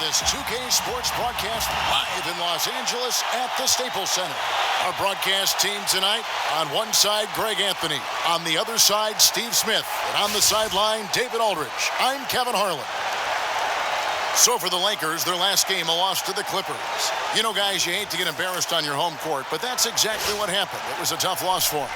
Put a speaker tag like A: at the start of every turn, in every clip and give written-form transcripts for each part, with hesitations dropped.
A: this 2K Sports broadcast live in Los Angeles at the Staples Center. Our broadcast team tonight, on one side, Greg Anthony. On the other side, Steve Smith. And on the sideline, David Aldridge. I'm Kevin Harlan. So for the Lakers, their last game, a loss to the Clippers. You know, guys, you hate to get embarrassed on your home court, but that's exactly what happened. It was a tough loss for them.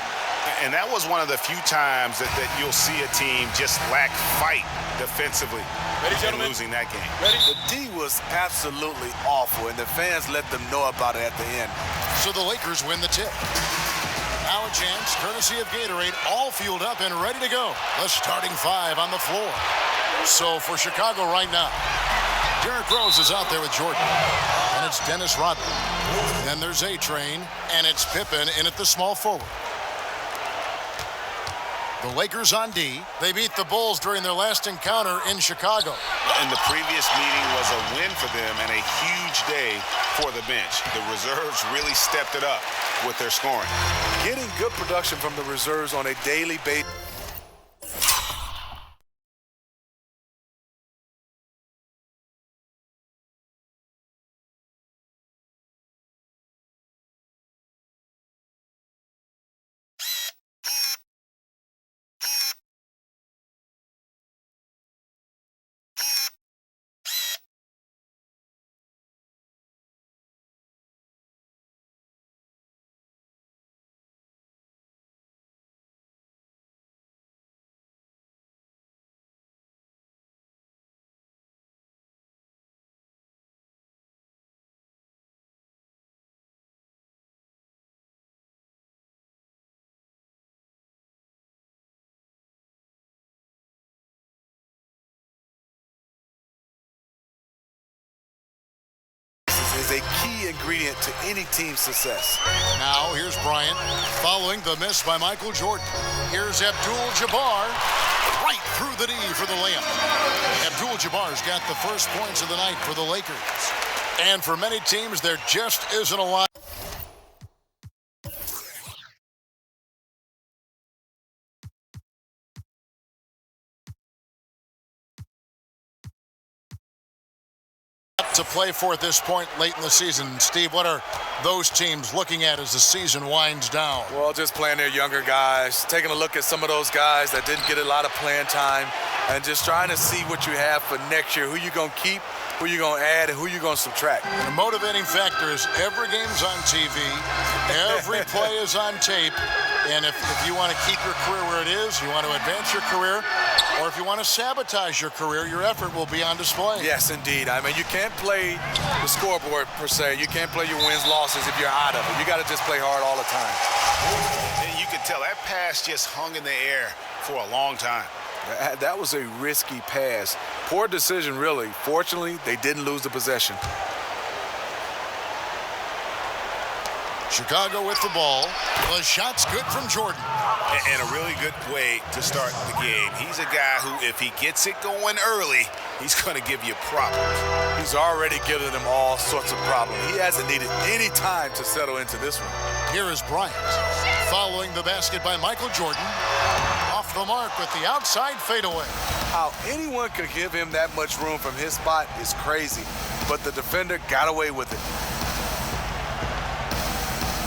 B: And that was one of the few times that you'll see a team just lack fight defensively.
C: Ready, gentlemen?
B: Losing that game.
C: Ready? The D was absolutely awful, and the fans let them know about it at the end.
A: So the Lakers win the tip. Now a chance, courtesy of Gatorade, all fueled up and ready to go. The starting five on the floor. So for Chicago right now, Derrick Rose is out there with Jordan. And it's Dennis Rodman. Then there's A-Train, and it's Pippen in at the small forward. The Lakers on D. They beat the Bulls during their last encounter in Chicago.
B: And the previous meeting was a win for them and a huge day for the bench. The reserves really stepped it up with their scoring.
C: Getting good production from the reserves on a daily basis. Is a key ingredient to any team's success.
A: Now here's Bryant following the miss by Michael Jordan. Here's Abdul-Jabbar right through the D for the layup. Abdul-Jabbar's got the first points of the night for the Lakers. And for many teams, there just isn't a lot to play for at this point late in the season. Steve, what are those teams looking at as the season winds down?
C: Well, just playing their younger guys, taking a look at some of those guys that didn't get a lot of playing time, and just trying to see what you have for next year, who you're going to keep, who you're going to add, and who you're going to subtract.
A: The motivating factor is every game's on TV, every play is on tape, and if you want to keep your career where it is, you want to advance your career, or if you want to sabotage your career, your effort will be on display.
C: Yes, indeed. I mean, you can't play the scoreboard, per se. You can't play your wins, losses if you're out of it. You got to just play hard all the time.
B: And you can tell that pass just hung in the air for a long time.
C: That was a risky pass. Poor decision, really. Fortunately, they didn't lose the possession.
A: Chicago with the ball. The shot's good from Jordan.
B: And a really good way to start the game. He's a guy who, if he gets it going early, he's going to give you problems.
C: He's already given them all sorts of problems. He hasn't needed any time to settle into this one.
A: Here is Bryant following the basket by Michael Jordan. Off the mark with the outside fadeaway.
C: How anyone could give him that much room from his spot is crazy, but the defender got away with it.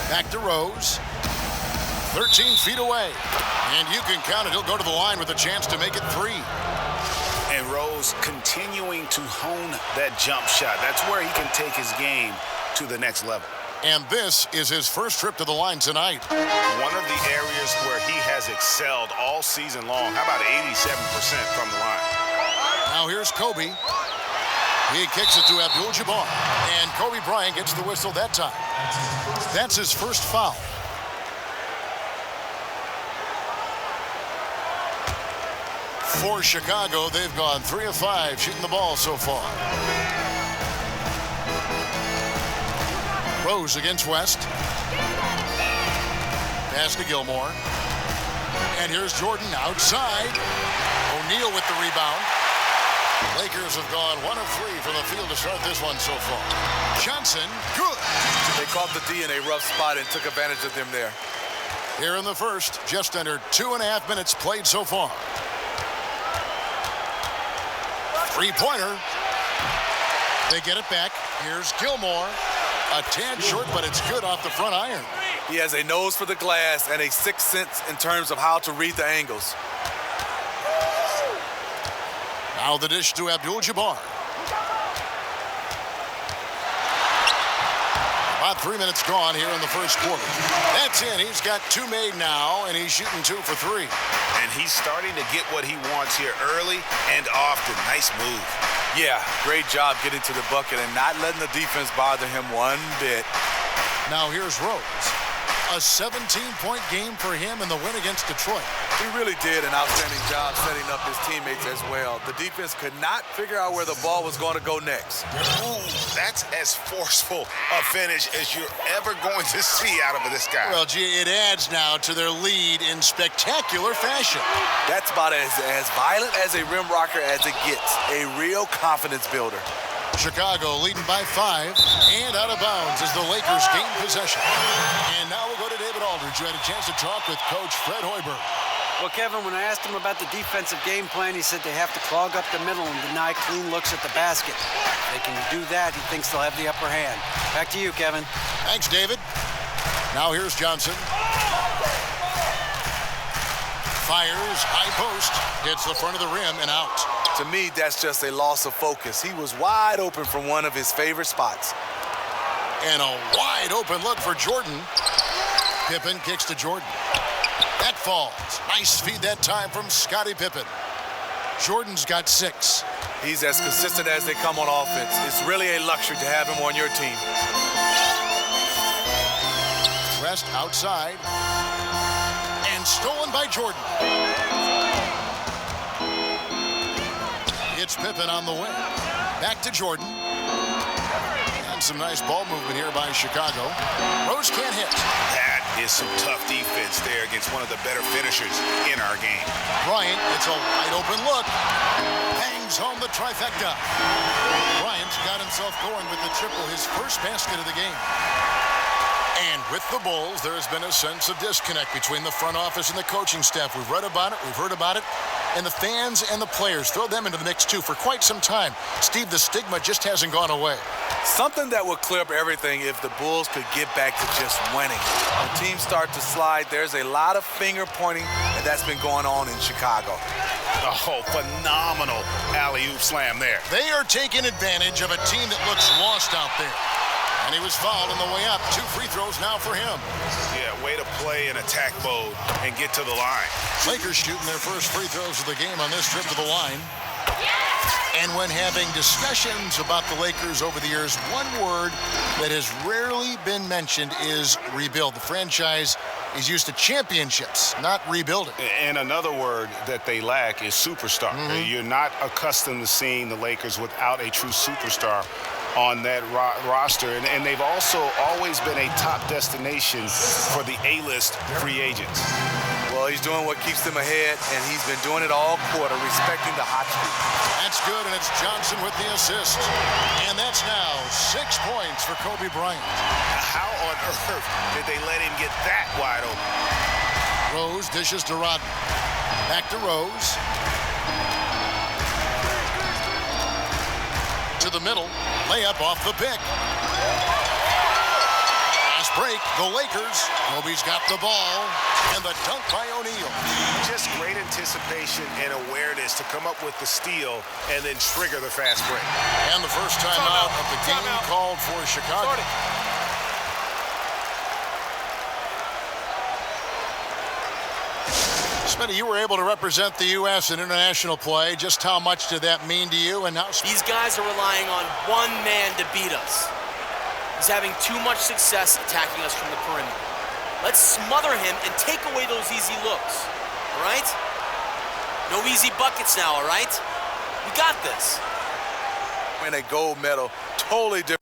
A: Back to Rose. 13 feet away. And you can count it. He'll go to the line with a chance to make it 3.
B: And Rose continuing to hone that jump shot. That's where he can take his game to the next level.
A: And this is his first trip to the line tonight.
B: One of the areas where he has excelled all season long. How about 87% from the line?
A: Now here's Kobe. He kicks it to Abdul-Jabbar. And Kobe Bryant gets the whistle that time. That's his first foul. For Chicago, they've gone 3 of 5 shooting the ball so far. Rose against West. Pass to Gilmore. And here's Jordan outside. O'Neal with the rebound. Lakers have gone 1 of 3 from the field to start this one so far. Johnson, good.
C: They caught the D in a rough spot and took advantage of them there.
A: Here in the first, just under 2.5 minutes played so far. They get it back. Here's Gilmore. A tad short, but it's good off the front iron.
C: He has a nose for the glass and a sixth sense in terms of how to read the angles.
A: Now the dish to Abdul-Jabbar. About 3 minutes gone here in the first quarter. That's in. He's got 2 made now, and he's shooting 2 for 3.
B: And he's starting to get what he wants here early and often. Nice move.
C: Yeah, great job getting to the bucket and not letting the defense bother him one bit.
A: Now here's Rose. A 17-point game for him in the win against Detroit.
C: He really did an outstanding job setting up his teammates as well. The defense could not figure out where the ball was going to go next.
B: Ooh, that's as forceful a finish as you're ever going to see out of this guy.
A: Well, gee, it adds now to their lead in spectacular fashion.
C: That's about as violent as a rim rocker as it gets. A real confidence builder.
A: Chicago leading by 5 and out of bounds as the Lakers gain possession. And now we'll go to David Aldridge, who had a chance to talk with Coach Fred Hoiberg.
D: Well, Kevin, when I asked him about the defensive game plan, he said they have to clog up the middle and deny clean looks at the basket. If they can do that, he thinks they'll have the upper hand. Back to you, Kevin.
A: Thanks, David. Now here's Johnson. Fires, high post, hits the front of the rim and out.
C: To me, that's just a loss of focus. He was wide open from one of his favorite spots.
A: And a wide open look for Jordan. Pippen kicks to Jordan. That falls. Nice feed that time from Scottie Pippen. Jordan's got 6.
C: He's as consistent as they come on offense. It's really a luxury to have him on your team.
A: Rest outside. And stolen by Jordan. It's Pippen on the wing. Back to Jordan. And some nice ball movement here by Chicago. Rose can't hit.
B: That is some tough defense there against one of the better finishers in our game.
A: Bryant, it's a wide open look. Bangs home the trifecta. Bryant got himself going with the triple, his first basket of the game. And with the Bulls, there has been a sense of disconnect between the front office and the coaching staff. We've read about it, we've heard about it, and the fans and the players, throw them into the mix too for quite some time. Steve, the stigma just hasn't gone away.
C: Something that would clear up everything if the Bulls could get back to just winning. When teams start to slide, there's a lot of finger pointing, and that's been going on in Chicago.
B: Oh, phenomenal alley-oop slam there.
A: They are taking advantage of a team that looks lost out there. And he was fouled on the way up. 2 free throws now for him.
B: Yeah, way to play in attack mode and get to the line.
A: Lakers shooting their first free throws of the game on this trip to the line. And when having discussions about the Lakers over the years, one word that has rarely been mentioned is rebuild. The franchise is used to championships, not rebuilding.
B: And another word that they lack is superstar. You're not accustomed to seeing the Lakers without a true superstar on that roster. And they've also always been a top destination for the A-list free agents.
C: Well, he's doing what keeps them ahead, and he's been doing it all quarter, respecting the hot streak.
A: That's good, and it's Johnson with the assist. And that's now 6 points for Kobe Bryant.
B: How on earth did they let him get that wide open?
A: Rose dishes to Rodman. Back to Rose. To the middle. Layup off the pick. Last break, the Lakers. Kobe's got the ball. And the dunk by O'Neal.
B: Just great anticipation and awareness to come up with the steal and then trigger the fast break.
A: And the first timeout of the game called for Chicago. Smitty, you were able to represent the U.S. in international play. Just how much did that mean to you? And now
E: these guys are relying on one man to beat us. He's having too much success attacking us from the perimeter. Let's smother him and take away those easy looks, all right? No easy buckets now, all right? We got this.
C: Win a gold medal, totally different.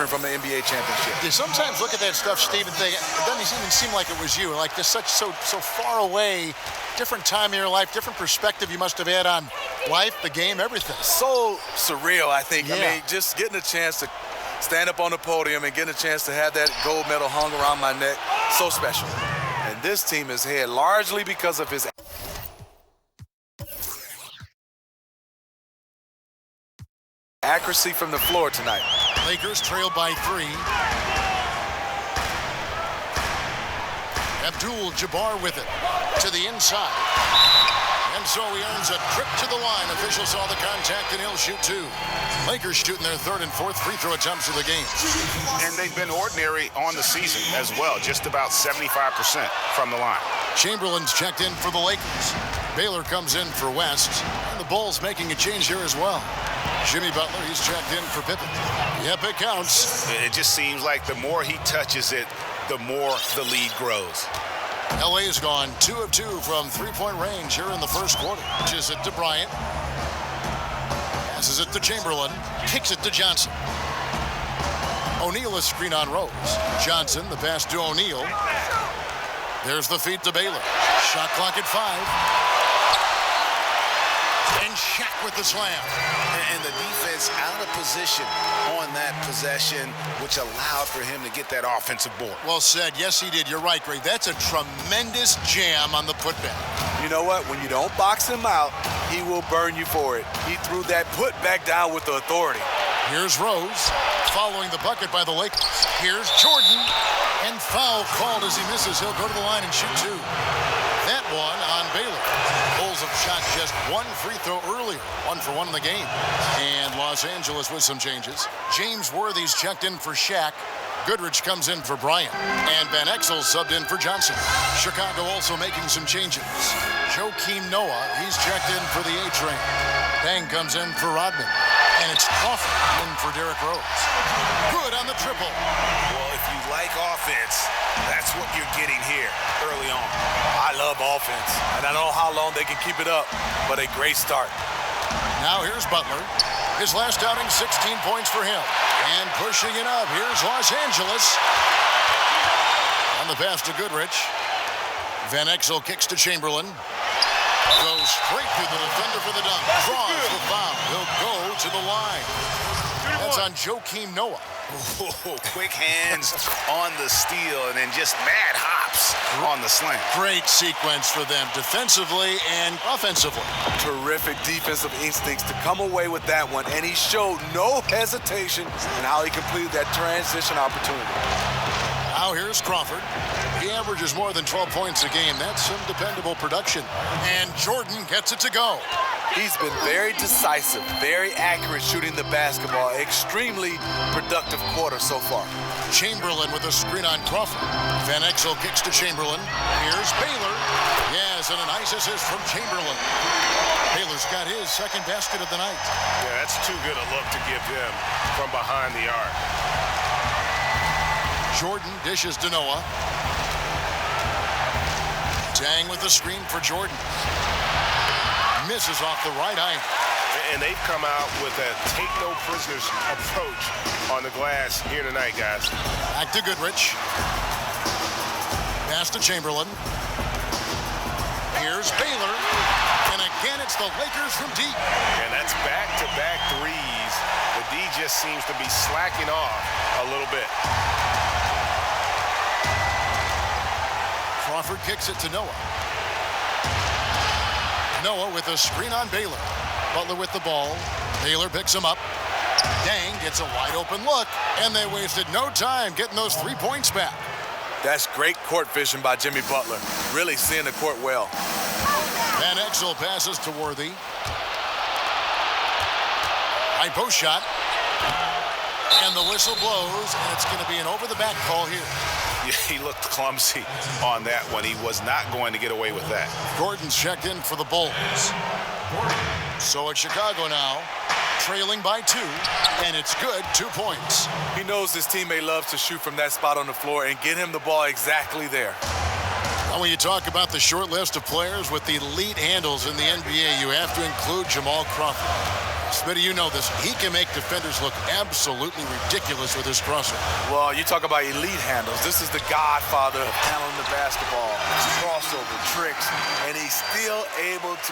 C: From the NBA championship.
A: You sometimes look at that stuff, Steve, and think, it doesn't even seem like it was you. Like this so far away, different time in your life, different perspective you must have had on life, the game, everything.
C: So surreal, I think.
A: Yeah.
C: I mean, just getting a chance to stand up on the podium and getting a chance to have that gold medal hung around my neck, so special. And this team is ahead largely because of his accuracy from the floor tonight.
A: Lakers trail by 3. Abdul-Jabbar with it to the inside. And so he earns a trip to the line. Officials saw the contact and he'll shoot 2. Lakers shooting their 3rd and 4th free throw attempts of the game.
B: And they've been ordinary on the season as well, just about 75% from the line.
A: Chamberlain's checked in for the Lakers. Baylor comes in for West. And the Bulls making a change here as well. Jimmy Butler, he's checked in for Pippen. Yep, it counts.
B: It just seems like the more he touches it, the more the lead grows.
A: LA has gone 2 of 2 from three-point range here in the first quarter. Pitches it to Bryant. Passes it to Chamberlain. Kicks it to Johnson. O'Neal is screen on Rose. Johnson, the pass to O'Neal. There's the feed to Baylor. Shot clock at 5. And Shaq with the slam.
B: And the defense out of position on that possession, which allowed for him to get that offensive board.
A: Well said. Yes, he did. You're right, Greg. That's a tremendous jam on the putback.
C: You know what? When you don't box him out, he will burn you for it. He threw that putback down with the authority.
A: Here's Rose following the bucket by the Lakers. Here's Jordan. And foul called as he misses. He'll go to the line and shoot 2. That one on Baylor. Bulls have shot just 1 free throw earlier. 1 for 1 in the game. And Los Angeles with some changes. James Worthy's checked in for Shaq. Goodrich comes in for Bryant. And Van Exel subbed in for Johnson. Chicago also making some changes. Joakim Noah, he's checked in for the A-Train. Bang comes in for Rodman. And it's Crawford in for Derrick Rose. Good on the triple.
B: Well, if you like offense, that's what you're getting here early on.
C: I love offense, and I don't know how long they can keep it up, but a great start.
A: Now here's Butler. His last outing, 16 points for him. And pushing it up, here's Los Angeles. On the pass to Goodrich. Van Exel kicks to Chamberlain. Goes straight through the defender for the dunk. Draws the foul. He'll go to the line. That's on Joakim Noah.
B: Oh, quick hands on the steal and then just mad hops on the slam.
A: Great sequence for them defensively and offensively.
C: Terrific defensive instincts to come away with that one, and he showed no hesitation in how he completed that transition opportunity.
A: Now here's Crawford. He averages more than 12 points a game. That's some dependable production. And Jordan gets it to go.
C: He's been very decisive, very accurate shooting the basketball. Extremely productive quarter so far.
A: Chamberlain with a screen on Crawford. Van Exel kicks to Chamberlain. Here's Baylor. Yes, and a nice assist from Chamberlain. Baylor's got his second basket of the night.
B: Yeah, that's too good a look to give him from behind the arc.
A: Jordan dishes to Noah. Tang with the screen for Jordan. Misses off the right eye.
B: And they've come out with a take-no-prisoners approach on the glass here tonight, guys.
A: Back to Goodrich. Pass to Chamberlain. Here's Baylor. And again, it's the Lakers from deep.
B: And that's back-to-back threes. The D just seems to be slacking off a little bit.
A: Crawford kicks it to Noah. Noah with a screen on Baylor. Butler with the ball. Baylor picks him up. Dang gets a wide open look, and they wasted no time getting those 3 points back.
C: That's great court vision by Jimmy Butler. Really seeing the court well.
A: Van Exel passes to Worthy. High post shot. And the whistle blows, and it's going to be an over-the-back call here.
B: Yeah, he looked clumsy on that one. He was not going to get away with that.
A: Gordon's checked in for the Bulls. So it's Chicago now, trailing by 2, and it's good, 2 points.
C: He knows his teammate loves to shoot from that spot on the floor and get him the ball exactly there.
A: Now, when you talk about the short list of players with the elite handles in the NBA, you have to include Jamal Crawford. Smitty, you know this. He can make defenders look absolutely ridiculous with his crosser.
C: Well, you talk about elite handles. This is the godfather of handling the basketball. Crossover, tricks, and he's still able to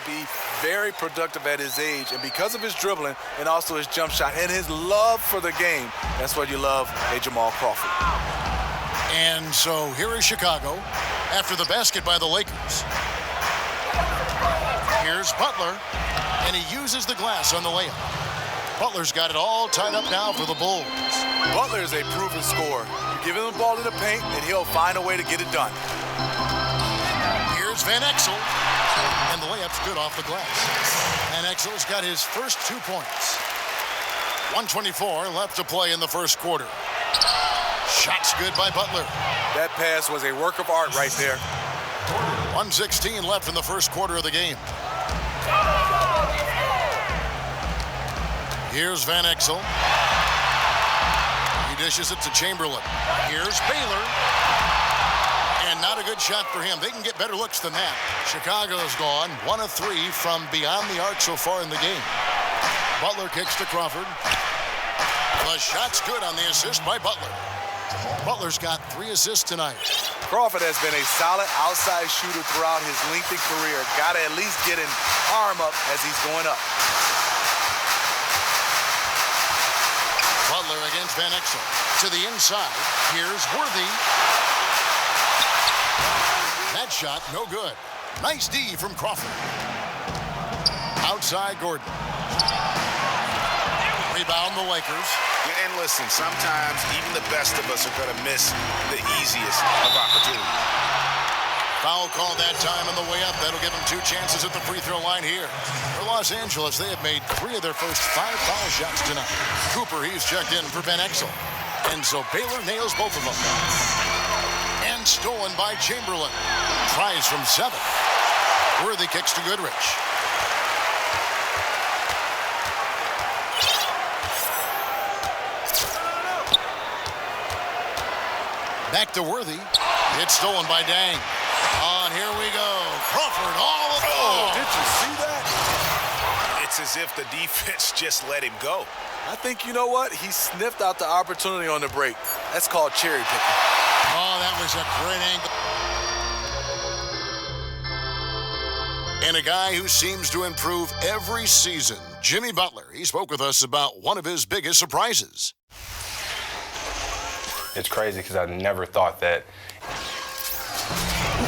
C: be very productive at his age. And because of his dribbling and also his jump shot and his love for the game, that's what you love a Jamal Crawford.
A: And so here is Chicago. after the basket by the Lakers. Here's Butler, and he uses the glass on the layup. Butler's got it all tied up now for the Bulls.
C: Butler is a proven scorer. You give him the ball in the paint, and he'll find a way to get it done.
A: Here's Van Exel, and the layup's good off the glass. Van Exel's got his first 2 points. 1:24 left to play in the first quarter. Shot's good by Butler.
C: That pass was a work of art right there.
A: 1:16 left in the first quarter of the game. Here's Van Exel. He dishes it to Chamberlain. Here's Baylor. And not a good shot for him. They can get better looks than that. Chicago's gone 1 of 3 from beyond the arc so far in the game. Butler kicks to Crawford. The shot's good on the assist by Butler. Butler's got 3 assists tonight.
C: Crawford has been a solid outside shooter throughout his lengthy career. Got to at least get an arm up as he's going up.
A: Butler against Van Exel. To the inside. Here's Worthy. That shot, no good. Nice D from Crawford. Outside Gordon. Rebound the Lakers.
B: And listen, sometimes even the best of us are going to miss the easiest of opportunities.
A: Foul call that time on the way up. That'll give them 2 chances at the free throw line here. For Los Angeles, they have made 3 of their first 5 foul shots tonight. Cooper, he's checked in for Van Exel. And so Baylor nails both of them. And stolen by Chamberlain. Tries from 7. Worthy kicks to Goodrich. Back to Worthy. It's stolen by Dang. On, here we go. Crawford all the way.
C: Oh, did you see that?
B: It's as if the defense just let him go.
C: I think, you know what? He sniffed out the opportunity on the break. That's called cherry picking.
A: Oh, that was a great angle. And a guy who seems to improve every season, Jimmy Butler. He spoke with us about one of his biggest surprises.
F: It's crazy because I never thought that.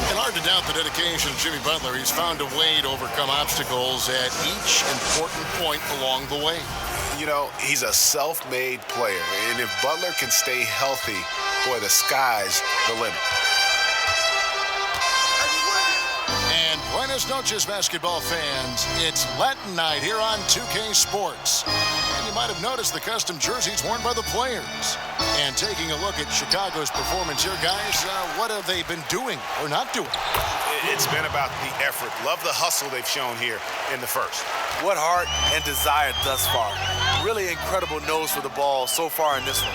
A: And hard to doubt the dedication of Jimmy Butler. He's found a way to overcome obstacles at each important point along the way.
B: You know, he's a self-made player. And if Butler can stay healthy, boy, the sky's the limit.
A: And buenas noches, basketball fans. It's Latin night here on 2K Sports. And you might have noticed the custom jerseys worn by the players. And taking a look at Chicago's performance here, guys, what have they been doing or not doing?
B: It's been about the effort. Love the hustle they've shown here in the first.
C: What heart and desire thus far. Really incredible nose for the ball so far in this one.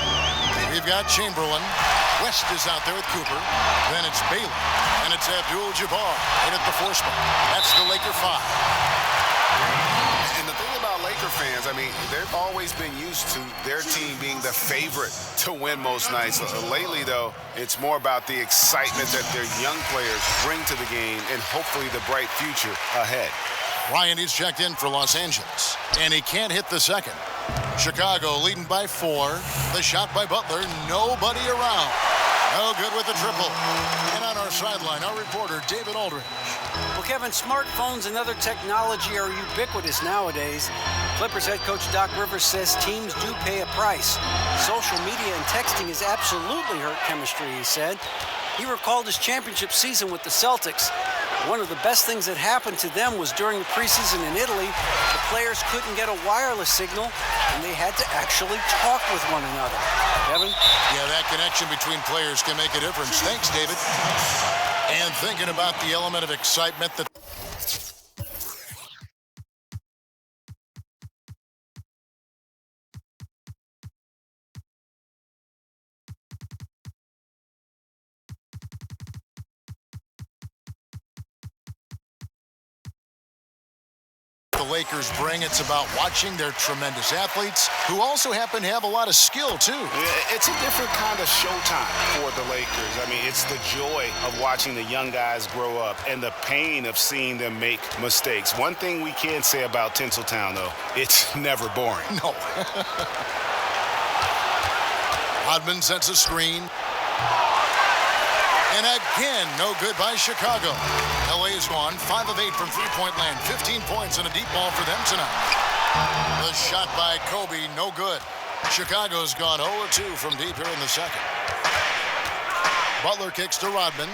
A: We've got Chamberlain. West is out there with Cooper. Then it's Baylor. And it's Abdul-Jabbar in at the 4 spot. That's the Laker 5.
B: And the thing about Laker fans, I mean, they've always been used to their team being the favorite to win most nights. Lately, though, it's more about the excitement that their young players bring to the game and hopefully the bright future ahead.
A: Ryan is checked in for Los Angeles, and he can't hit the second. Chicago leading by 4. The shot by Butler, nobody around. No good with the triple. And on our sideline, our reporter, David Aldridge.
D: Well, Kevin, smartphones and other technology are ubiquitous nowadays. Clippers head coach Doc Rivers says teams do pay a price. Social media and texting has absolutely hurt chemistry, he said. He recalled his championship season with the Celtics. One of the best things that happened to them was during the preseason in Italy, the players couldn't get a wireless signal, and they had to actually talk with one another. Kevin?
A: Yeah, that connection between players can make a difference. Thanks, David. And thinking about the element of excitement that the Lakers bring. It's about watching their tremendous athletes who also happen to have a lot of skill, too.
B: It's a different kind of showtime for the Lakers. I mean, it's the joy of watching the young guys grow up and the pain of seeing them make mistakes. One thing we can say about Tinseltown, though, it's never boring.
A: No. Rodman sets a screen. And again, no good by Chicago. LA's gone 5 of 8 from three-point land. 15 points and a deep ball for them tonight. The shot by Kobe, no good. Chicago's gone 0 of 2 from deep here in the second. Butler kicks to Rodman.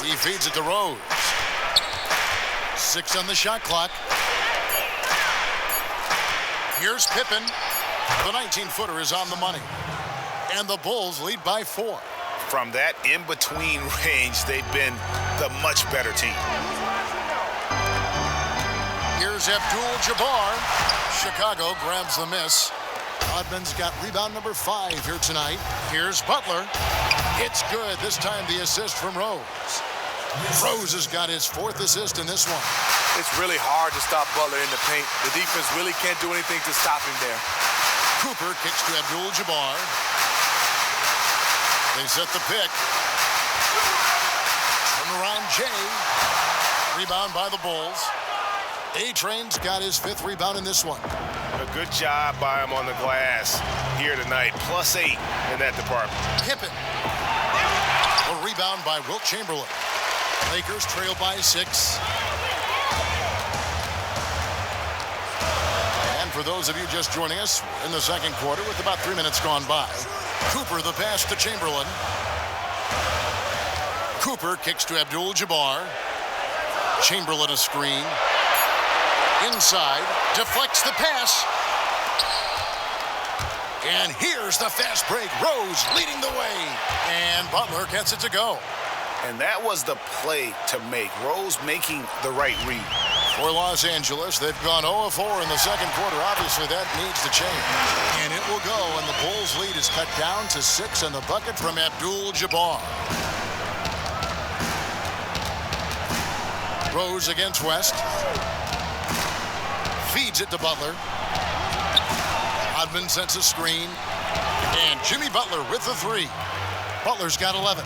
A: He feeds it to Rose. 6 on the shot clock. Here's Pippen. The 19-footer is on the money. And the Bulls lead by 4.
B: From that in-between range, they've been the much better team.
A: Here's Abdul-Jabbar. Chicago grabs the miss. Rodman's got rebound number 5 here tonight. Here's Butler. It's good. This time the assist from Rose. Rose has got his 4th assist in this one.
C: It's really hard to stop Butler in the paint. The defense really can't do anything to stop him there.
A: Cooper kicks to Abdul-Jabbar. They set the pick. From around Jay. Rebound by the Bulls. A-Train's got his 5th rebound in this one.
B: A good job by him on the glass here tonight. +8 in that department.
A: Pippen. A rebound by Wilt Chamberlain. Lakers trail by 6. And for those of you just joining us, in the second quarter with about 3 minutes gone by. Cooper the pass to Chamberlain. Cooper kicks to Abdul-Jabbar. Chamberlain a screen. Inside, deflects the pass. And here's the fast break. Rose leading the way. And Butler gets it to go.
B: And that was the play to make. Rose making the right read.
A: For Los Angeles, they've gone 0 of 4 in the second quarter. Obviously, that needs to change. And it will go, and the Bulls' lead is cut down to 6 on the bucket from Abdul-Jabbar. Rose against West. Feeds it to Butler. Rodman sends a screen. And Jimmy Butler with the 3. Butler's got 11.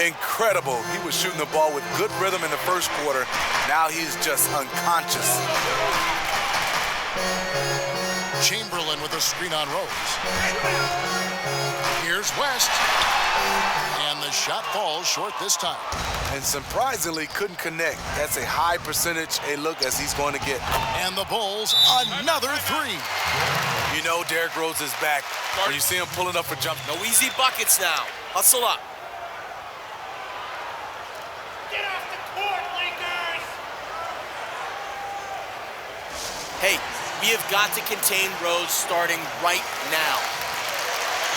C: Incredible. He was shooting the ball with good rhythm in the first quarter. Now he's just unconscious.
A: Chamberlain with a screen on Rose. Here's West. And the shot falls short this time.
C: And surprisingly couldn't connect. That's a high percentage a look as he's going to get.
A: And the Bulls, another 3.
C: You know Derrick Rose is back. When you see him pulling up for jump.
E: No easy buckets now. Hustle up.
G: Get off the court, Lakers!
E: Hey, we have got to contain Rose starting right now.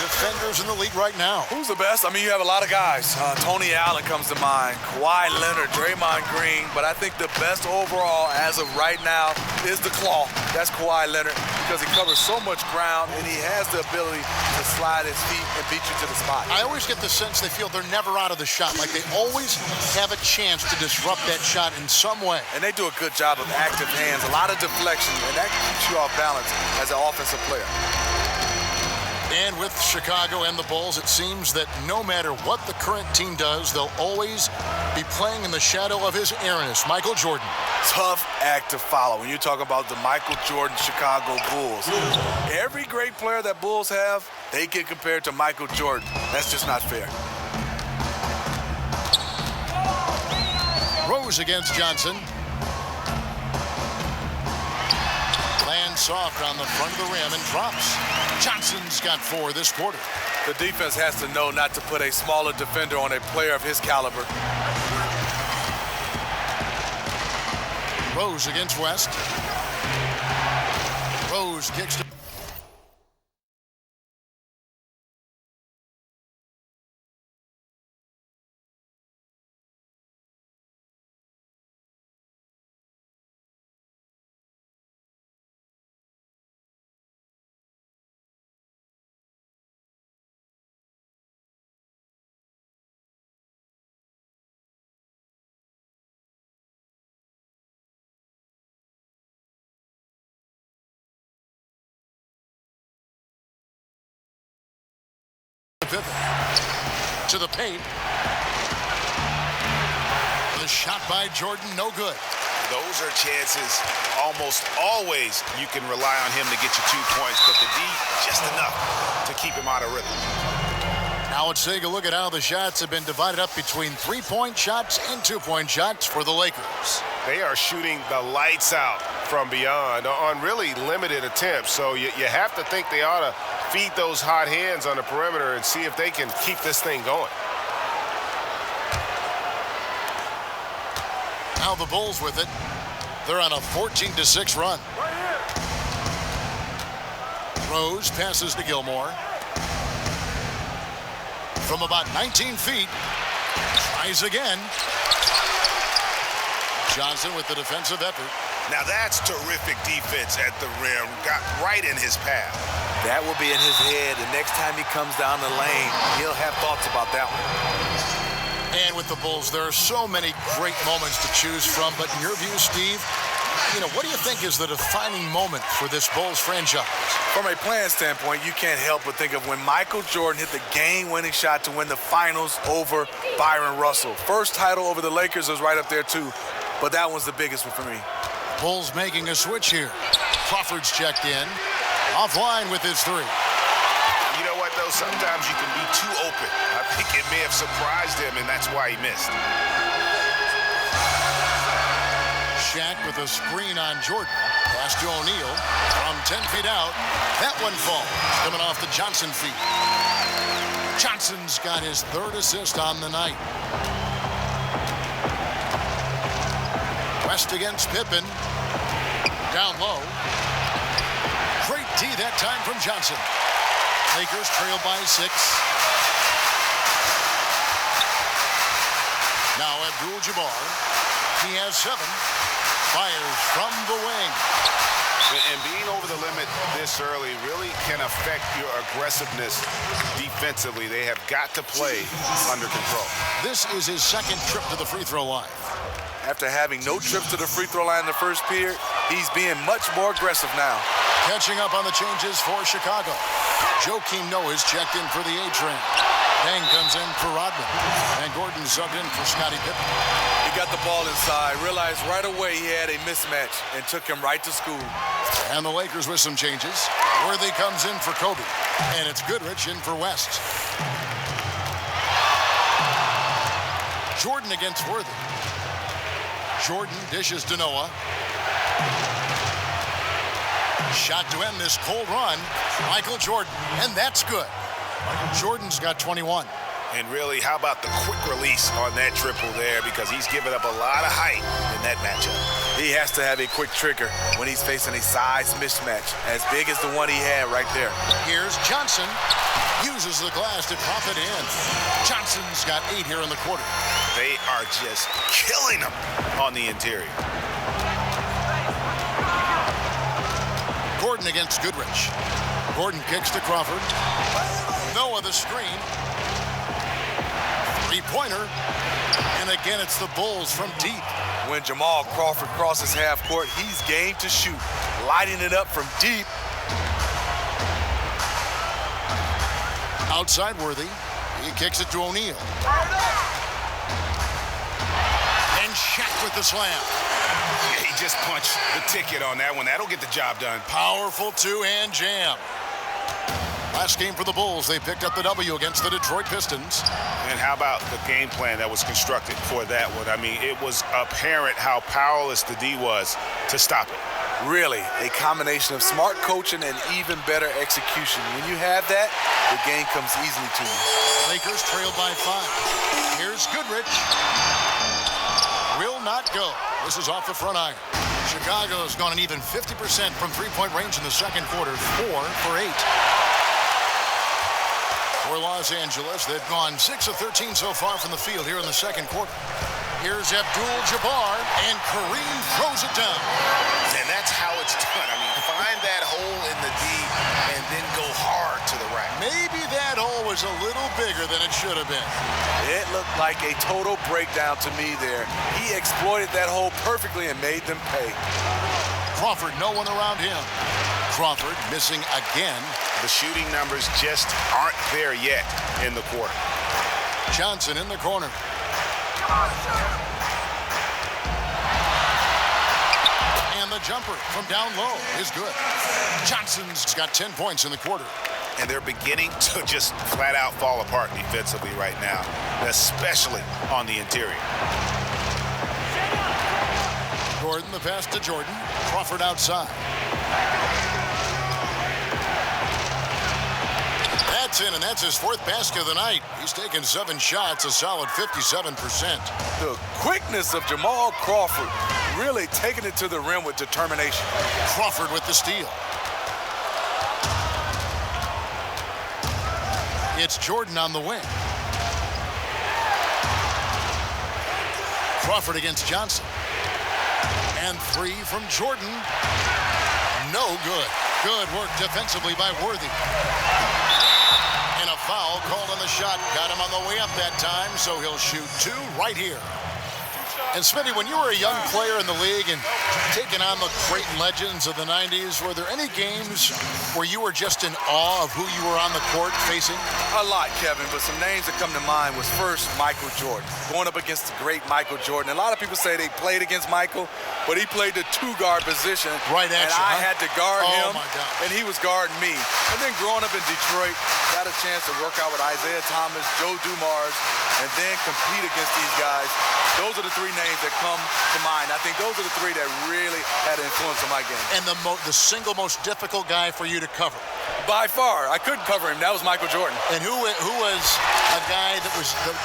A: Defenders in the league right now.
C: Who's the best? I mean, you have a lot of guys. Tony Allen comes to mind, Kawhi Leonard, Draymond Green, but I think the best overall as of right now is the Claw. That's Kawhi Leonard because he covers so much ground and he has the ability to slide his feet and beat you to the spot.
A: I always get the sense they feel they're never out of the shot, like they always have a chance to disrupt that shot in some way.
C: And they do a good job of active hands, a lot of deflection, and that keeps you off balance as an offensive player.
A: And with Chicago and the Bulls, it seems that no matter what the current team does, they'll always be playing in the shadow of his Airness, Michael Jordan.
C: Tough act to follow when you talk about the Michael Jordan Chicago Bulls. Every great player that Bulls have, they get compared to Michael Jordan. That's just not fair.
A: Rose against Johnson. Lands soft on the front of the rim and drops. Johnson's got 4 this quarter.
C: The defense has to know not to put a smaller defender on a player of his caliber.
A: Rose against West. Rose kicks to Pippen. To the paint. The shot by Jordan, no good.
B: Those are chances almost always you can rely on him to get you 2 points, but the D, just enough to keep him out of rhythm.
A: Now let's take a look at how the shots have been divided up between 3-point shots and 2-point shots for the Lakers.
H: They are shooting the lights out from beyond on really limited attempts. So you have to think they ought to feed those hot hands on the perimeter and see if they can keep this thing going.
A: Now the Bulls with it. They're on a 14-6 run. Rose passes to Gilmore. From about 19 feet. Tries again. Johnson with the defensive effort.
B: Now that's terrific defense at the rim. Got right in his path.
C: That will be in his head. The next time he comes down the lane, he'll have thoughts about that one.
A: And with the Bulls, there are so many great moments to choose from. But in your view, Steve, what do you think is the defining moment for this Bulls franchise?
C: From a playing standpoint, you can't help but think of when Michael Jordan hit the game-winning shot to win the finals over Byron Russell. First title over the Lakers was right up there, too. But that one's the biggest one for me.
A: Bulls making a switch here. Crawford's checked in. Offline with his three.
B: You know what, though? Sometimes you can be too open. I think it may have surprised him, and that's why he missed.
A: Shaq with a screen on Jordan. Pass to O'Neal from 10 feet out. That one falls. Coming off the Johnson feet. Johnson's got his third assist on the night. West against Pippen. Down low. Great D that time from Johnson. Lakers trail by 6. Now Abdul-Jabbar. He has 7. Fires from the wing.
B: And being over the limit this early really can affect your aggressiveness defensively. They have got to play under control.
A: This is his second trip to the free throw line.
C: After having no trips to the free throw line in the first period, he's being much more aggressive now.
A: Catching up on the changes for Chicago. Joakim Noah is checked in for the A train. Deng comes in for Rodman. And Gordon subbed in for Scottie Pippen.
C: He got the ball inside, realized right away he had a mismatch, and took him right to school.
A: And the Lakers with some changes. Worthy comes in for Kobe. And it's Goodrich in for West. Jordan against Worthy. Jordan dishes to Noah. Shot to end this cold run. Michael Jordan, and that's good. Jordan's got 21.
B: And really, how about the quick release on that triple there, because he's given up a lot of height in that matchup.
C: He has to have a quick trigger when he's facing a size mismatch as big as the one he had right there.
A: Here's Johnson. Uses the glass to drop it in. Johnson's got 8 here in the quarter.
B: They are just killing him on the interior.
A: Gordon against Goodrich. Gordon kicks to Crawford. Noah the screen. Three-pointer. And again, it's the Bulls from deep.
C: When Jamal Crawford crosses half court, he's game to shoot. Lighting it up from deep.
A: Outside Worthy. He kicks it to O'Neal. And Shaq with the slam.
B: Yeah, he just punched the ticket on that one. That'll get the job done.
A: Powerful two-hand jam. Last game for the Bulls, they picked up the W against the Detroit Pistons.
B: And how about the game plan that was constructed for that one? I mean, it was apparent how powerless the D was to stop it.
C: Really, a combination of smart coaching and even better execution. When you have that, the game comes easily to you.
A: Lakers trail by 5. Here's Goodrich. Will not go. This is off the front iron. Chicago's gone an even 50% from three-point range in the second quarter. 4 for 8. For Los Angeles, they've gone 6 of 13 so far from the field here in the second quarter. Here's Abdul-Jabbar, and Kareem throws it down.
B: And that's how it's done. I mean, find that hole in the D and then go hard to the rack.
A: Maybe that hole was a little bigger than it should have been.
C: It looked like a total breakdown to me there. He exploited that hole perfectly and made them pay.
A: Crawford, no one around him. Crawford missing again.
B: The shooting numbers just aren't there yet in the quarter.
A: Johnson in the corner. And the jumper from down low is good. Johnson's got 10 points in the quarter.
B: And they're beginning to just flat out fall apart defensively right now, especially on the interior.
A: Gordon, the pass to Jordan. Crawford outside. That's in, and that's his 4th basket of the night. He's taken 7 shots, a solid 57%.
C: The quickness of Jamal Crawford really taking it to the rim with determination.
A: Crawford with the steal. It's Jordan on the wing. Crawford against Johnson. And 3 from Jordan. No good. Good work defensively by Worthy. And a foul called on the shot. Got him on the way up that time, so he'll shoot 2 right here. And Smitty, when you were a young player in the league and taking on the great legends of the 90s, were there any games where you were just in awe of who you were on the court facing?
C: A lot, Kevin, but some names that come to mind was first Michael Jordan, going up against the great Michael Jordan. A lot of people say they played against Michael, but he played the 2-guard position.
A: Right at
C: and
A: you,
C: I had to guard him,
A: my God.
C: and he was guarding me. And then growing up in Detroit, got a chance to work out with Isaiah Thomas, Joe Dumars, and then compete against these guys. Those are the 3 names that come to mind. I think those are the 3 that really had an influence on my game.
A: And the single most difficult guy for you to cover?
C: By far, I couldn't cover him. That was Michael Jordan.
A: And who was a guy that was the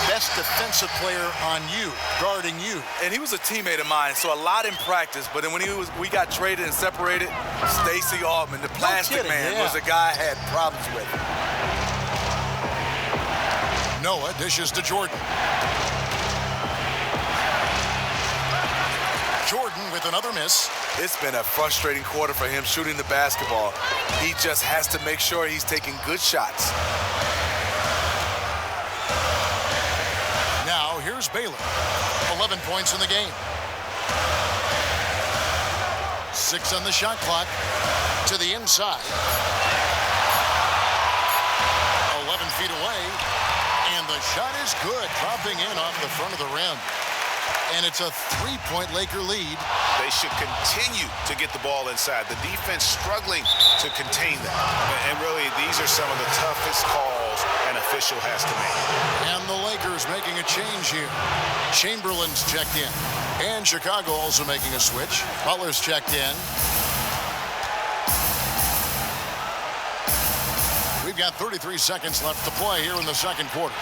A: best defensive player on you, guarding you?
C: And he was a teammate of mine, so a lot in practice. But then when we got traded and separated, Stacey Altman, the plastic man, was the guy I had problems with.
A: Noah dishes to Jordan. Jordan with another miss.
C: It's been a frustrating quarter for him shooting the basketball. He just has to make sure he's taking good shots.
A: Now here's Baylor. 11 points in the game. 6 on the shot clock. To the inside. 11 feet away. And the shot is good. Dropping in off the front of the rim. And it's a 3-point Laker lead.
B: They should continue to get the ball inside. The defense struggling to contain them. And really, these are some of the toughest calls an official has to make.
A: And the Lakers making a change here. Chamberlain's checked in. And Chicago also making a switch. Butler's checked in. We've got 33 seconds left to play here in the second quarter.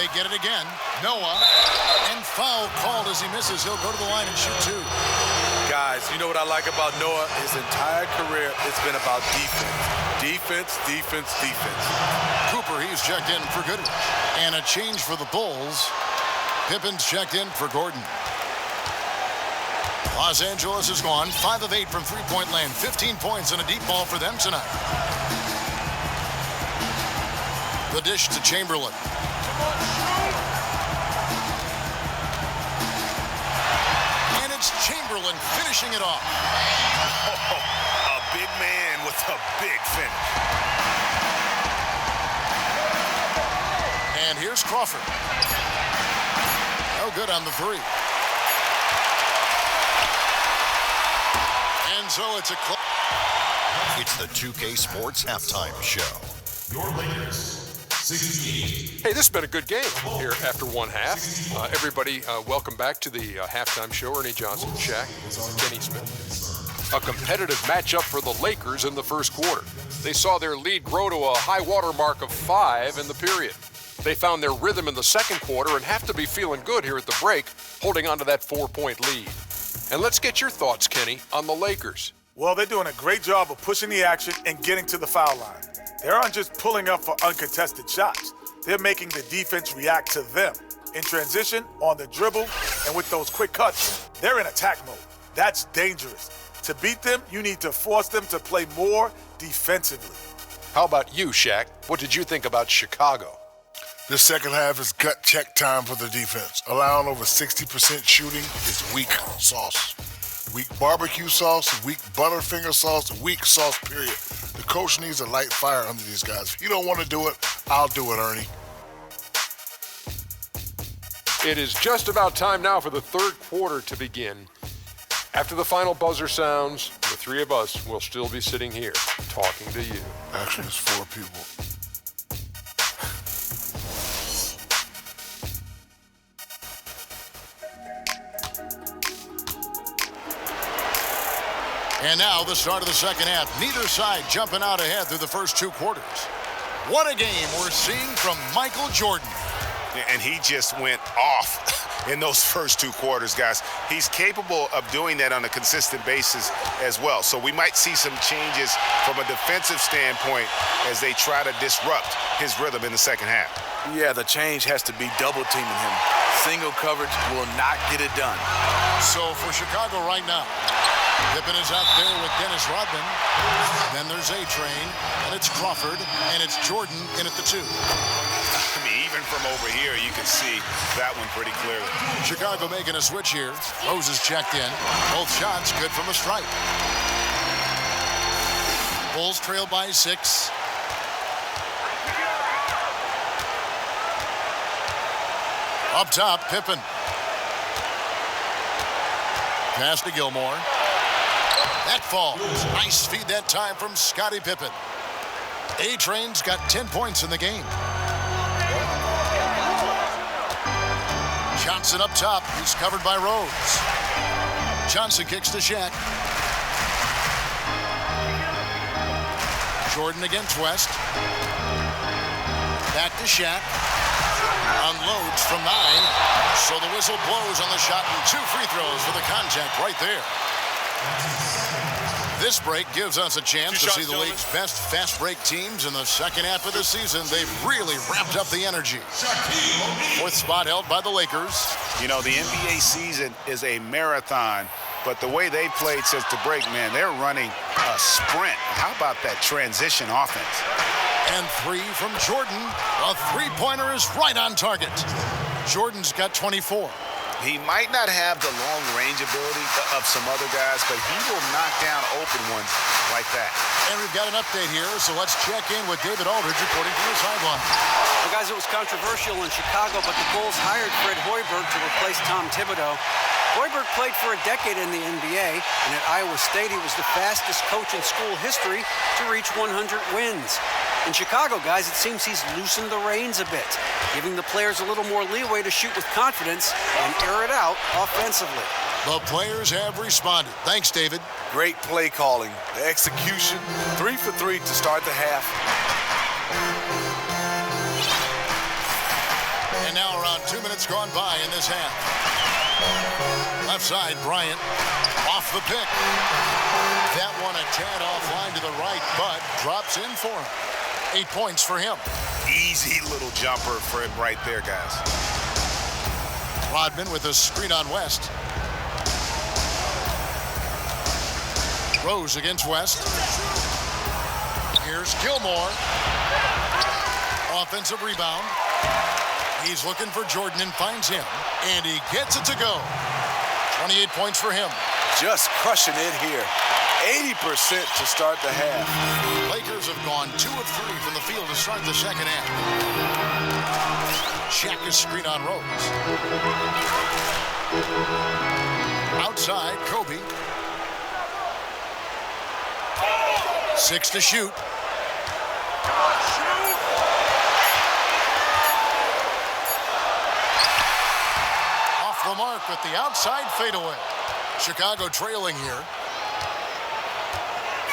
A: They get it again. Noah. And foul called as he misses. He'll go to the line and shoot 2.
C: Guys, you know what I like about Noah? His entire career, it's been about defense. Defense, defense, defense.
A: Cooper, he's checked in for Goodrich. And a change for the Bulls. Pippen's checked in for Gordon. Los Angeles is gone. 5 of 8 from three-point land. 15 points and a deep ball for them tonight. The dish to Chamberlain. And it's Chamberlain finishing it off.
B: A big man with a big finish.
A: And here's Crawford. No good on the 3. And so it's a close.
I: It's the 2K Sports Halftime Show. Your Lakers.
J: Hey, this has been a good game here after one half. Everybody, welcome back to the halftime show. Ernie Johnson, Shaq, Kenny Smith. A competitive matchup for the Lakers in the first quarter. They saw their lead grow to a high water mark of 5 in the period. They found their rhythm in the second quarter and have to be feeling good here at the break, holding on to that 4-point lead. And let's get your thoughts, Kenny, on the Lakers.
K: Well, they're doing a great job of pushing the action and getting to the foul line. They aren't just pulling up for uncontested shots. They're making the defense react to them. In transition, on the dribble, and with those quick cuts, they're in attack mode. That's dangerous. To beat them, you need to force them to play more defensively.
J: How about you, Shaq? What did you think about Chicago?
L: The second half is gut check time for the defense. Allowing over 60% shooting is weak sauce. Weak barbecue sauce, weak Butterfinger sauce, weak sauce, period. The coach needs to light fire under these guys. If you don't want to do it, I'll do it, Ernie.
J: It is just about time now for the third quarter to begin. After the final buzzer sounds, the three of us will still be sitting here talking to you.
L: Actually, it's 4 people.
A: And now the start of the second half. Neither side jumping out ahead through the first 2 quarters. What a game we're seeing from Michael Jordan.
B: And he just went off in those first 2 quarters, guys. He's capable of doing that on a consistent basis as well. So we might see some changes from a defensive standpoint as they try to disrupt his rhythm in the second half.
C: Yeah, the change has to be double teaming him. Single coverage will not get it done.
A: So for Chicago right now, Pippen is out there with Dennis Rodman. Then there's A-Train, and it's Crawford, and it's Jordan in at the 2.
B: I mean, even from over here, you can see that one pretty clearly.
A: Chicago making a switch here. Rose is checked in. Both shots good from the stripe. Bulls trail by 6. Up top, Pippen. Pass to Gilmore. That falls. Nice feed that time from Scottie Pippen. A-Train's got 10 points in the game. Johnson up top. He's covered by Rose. Johnson kicks to Shaq. Jordan against West. Back to Shaq. Unloads from 9. So the whistle blows on the shot and 2 free throws for the contact right there. This break gives us a chance to see the league's best fast break teams in the second half of the season. They've really ramped up the energy. 4th spot held by the Lakers.
B: You know, the NBA season is a marathon, but the way they played since the break, man, they're running a sprint. How about that transition offense?
A: And 3 from Jordan. A three-pointer is right on target. Jordan's got 24.
B: He might not have the long-range ability of some other guys, but he will knock down open ones like that.
A: And we've got an update here, so let's check in with David Aldridge reporting from the sideline.
D: Well, guys, it was controversial in Chicago, but the Bulls hired Fred Hoiberg to replace Tom Thibodeau. Hoiberg played for a decade in the NBA, and at Iowa State, he was the fastest coach in school history to reach 100 wins. In Chicago, guys, it seems he's loosened the reins a bit, giving the players a little more leeway to shoot with confidence and air it out offensively.
A: The players have responded. Thanks, David.
C: Great play calling. The execution, 3 for 3 to start the half.
A: And now around 2 minutes gone by in this half. Left side, Bryant. Off the pick. That one a tad offline to the right, but drops in for him. 8 points for him.
B: Easy little jumper for him right there, guys.
A: Rodman with a screen on West. Rose against West. Here's Gilmore. Offensive rebound. He's looking for Jordan and finds him. And he gets it to go. 28 points for him.
C: Just crushing it here. 80% to start the half.
A: Lakers have gone 2 of 3 from the field to start the second half. Shaq is screen on Rose. Outside, Kobe. 6 to shoot. Off the mark with the outside fadeaway. Chicago trailing here.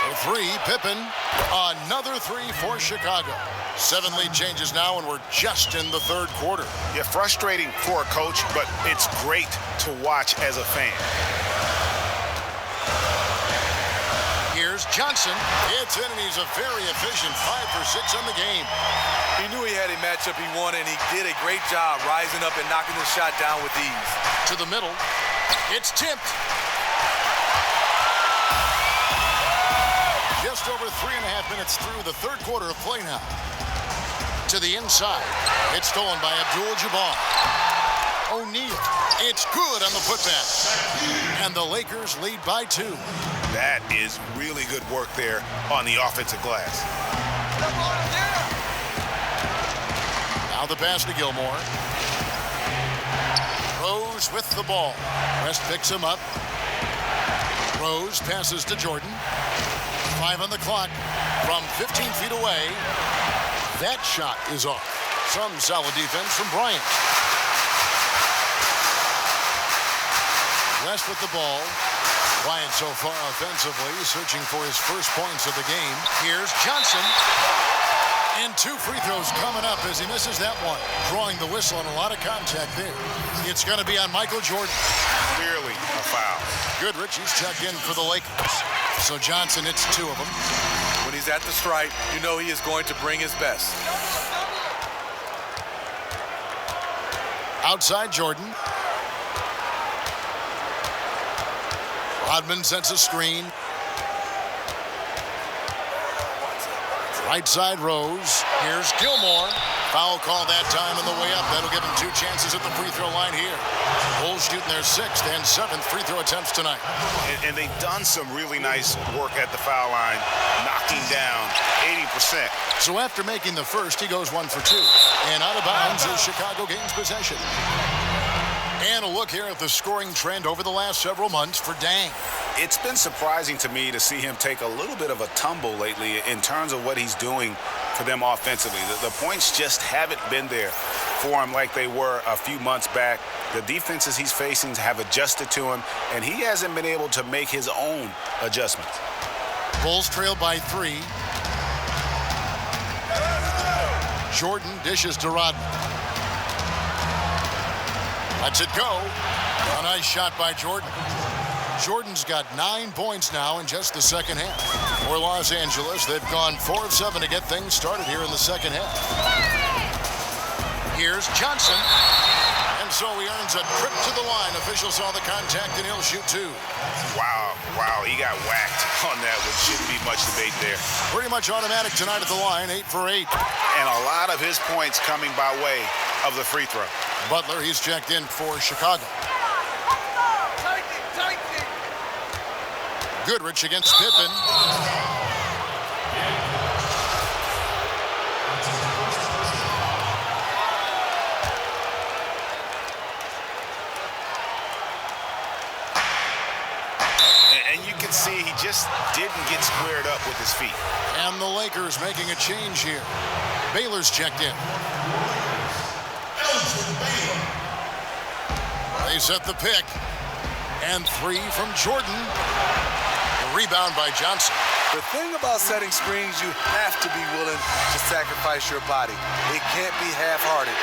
A: For 3, Pippen. Another 3 for Chicago. 7 lead changes now, and we're just in the third quarter.
B: Yeah, frustrating for a coach, but it's great to watch as a fan.
A: Here's Johnson. It's in, and he's a very efficient 5 for 6 on the game.
C: He knew he had a matchup he wanted, and he did a great job rising up and knocking the shot down with ease.
A: To the middle. It's tipped. Just over 3.5 minutes through the third quarter of play now. To the inside. It's stolen by Abdul-Jabbar. O'Neal. It's good on the putback. And the Lakers lead by 2.
B: That is really good work there on the offensive glass.
A: Now the pass to Gilmore. Rose with the ball. West picks him up. Rose passes to Jordan. 5 on the clock from 15 feet away. That shot is off. Some solid defense from Bryant. West with the ball. Bryant so far offensively searching for his first points of the game. Here's Johnson. And 2 free throws coming up as he misses that one. Drawing the whistle and a lot of contact there. It's going to be on Michael Jordan.
B: Clearly a foul.
A: Goodrich, he's checked in for the Lakers. So Johnson hits 2 of them.
C: When he's at the stripe, you know he is going to bring his best.
A: Outside Jordan. Rodman sets a screen. Right side Rose. Here's Gilmore. Foul call that time on the way up. That'll give him 2 chances at the free throw line here. Bulls shooting their 6th and 7th free throw attempts tonight.
B: And they've done some really nice work at the foul line, knocking down 80%.
A: So after making the first, he goes 1 for 2. And out of bounds as Chicago gains possession. And a look here at the scoring trend over the last several months for Dang.
B: It's been surprising to me to see him take a little bit of a tumble lately in terms of what he's doing for them offensively. The points just haven't been there for him like they were a few months back. The defenses he's facing have adjusted to him, and he hasn't been able to make his own adjustments.
A: Bulls trail by 3. Jordan dishes to Rodman. Lets it go. A nice shot by Jordan. Jordan's got 9 points now in just the second half. For Los Angeles, they've gone 4 of 7 to get things started here in the second half. Here's Johnson. And so he earns a trip to the line. Officials saw the contact and he'll shoot 2.
B: Wow, he got whacked on that one. Shouldn't be much debate there.
A: Pretty much automatic tonight at the line, 8 for 8.
B: And a lot of his points coming by way of the free throw.
A: Butler, he's checked in for Chicago. Goodrich against Pippen.
B: And you can see he just didn't get squared up with his feet.
A: And the Lakers making a change here. Baylor's checked in. They set the pick. And 3 from Jordan. The rebound by Johnson.
C: The thing about setting screens, you have to be willing to sacrifice your body. It can't be half-hearted.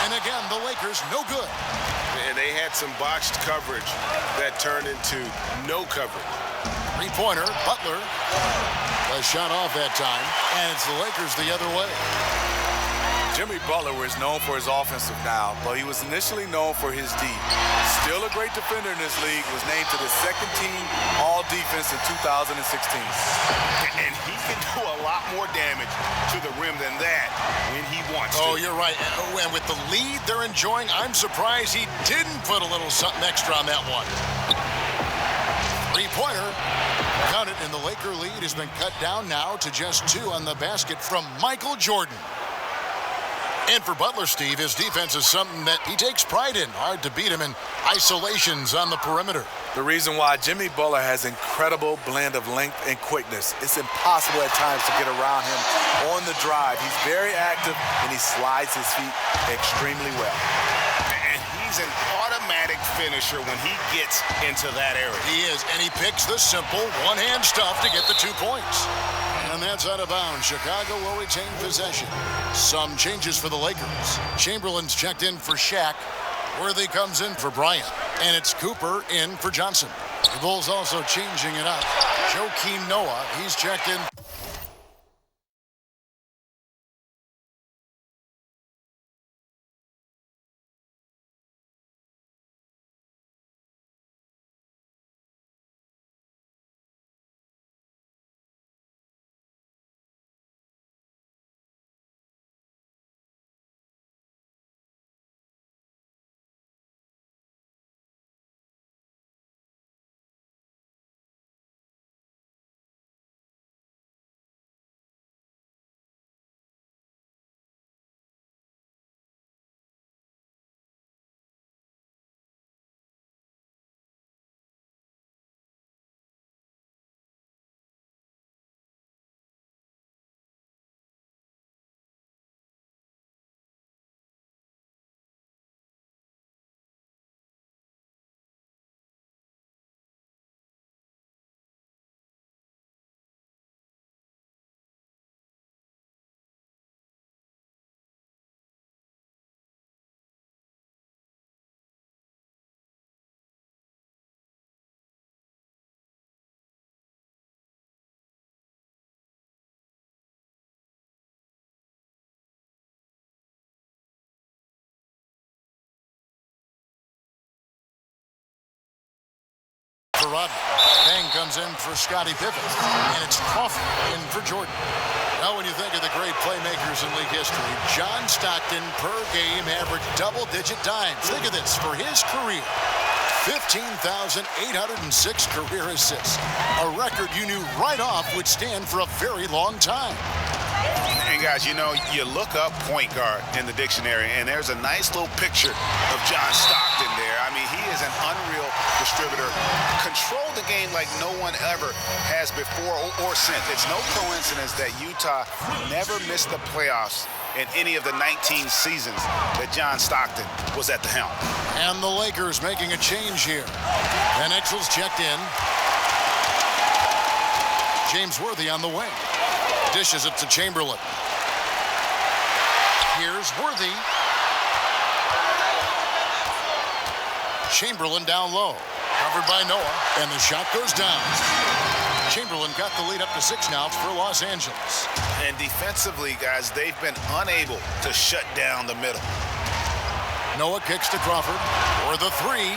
A: And again, the Lakers no good.
H: And they had some botched coverage that turned into no coverage.
A: 3-pointer, Butler. Was shot off that time. And it's the Lakers the other way.
C: Jimmy Butler is known for his offensive now, but he was initially known for his D. Still a great defender in this league, was named to the 2nd team All-Defense in 2016.
B: And he can do a lot more damage to the rim than that when he wants to.
A: Oh, you're right. And with the lead they're enjoying, I'm surprised he didn't put a little something extra on that one. 3-pointer. Count it, and the Laker lead has been cut down now to just 2 on the basket from Michael Jordan. And for Butler, Steve, his defense is something that he takes pride in. Hard to beat him in isolations on the perimeter.
C: The reason why Jimmy Butler has incredible blend of length and quickness. It's impossible at times to get around him on the drive. He's very active, and he slides his feet extremely well.
B: And he's an automatic finisher when he gets into that area.
A: He is, and he picks the simple one-hand stuff to get the 2 points. And that's out of bounds. Chicago will retain possession. Some changes for the Lakers. Chamberlain's checked in for Shaq. Worthy comes in for Bryant. And it's Cooper in for Johnson. The Bulls also changing it up. Joakim Noah, he's checked in for Rodman. Bang comes in for Scottie Pippen. And it's Crawford in for Jordan. Now, when you think of the great playmakers in league history, John Stockton per game averaged double-digit dimes. Think of this. For his career, 15,806 career assists. A record you knew right off would stand for a very long time.
B: And guys, you know, you look up point guard in the dictionary, and there's a nice little picture of John Stockton there. I mean, he is an unreal distributor. Controlled the game like no one ever has before or since. It's no coincidence that Utah never missed the playoffs in any of the 19 seasons that John Stockton was at the helm.
A: And the Lakers making a change here. Van Exel's checked in. James Worthy on the wing. Dishes it to Chamberlain. Here's Worthy. Chamberlain down low. Covered by Noah. And the shot goes down. Chamberlain got the lead up to 6 now for Los Angeles.
B: And defensively, guys, they've been unable to shut down the middle.
A: Noah kicks to Crawford for the 3.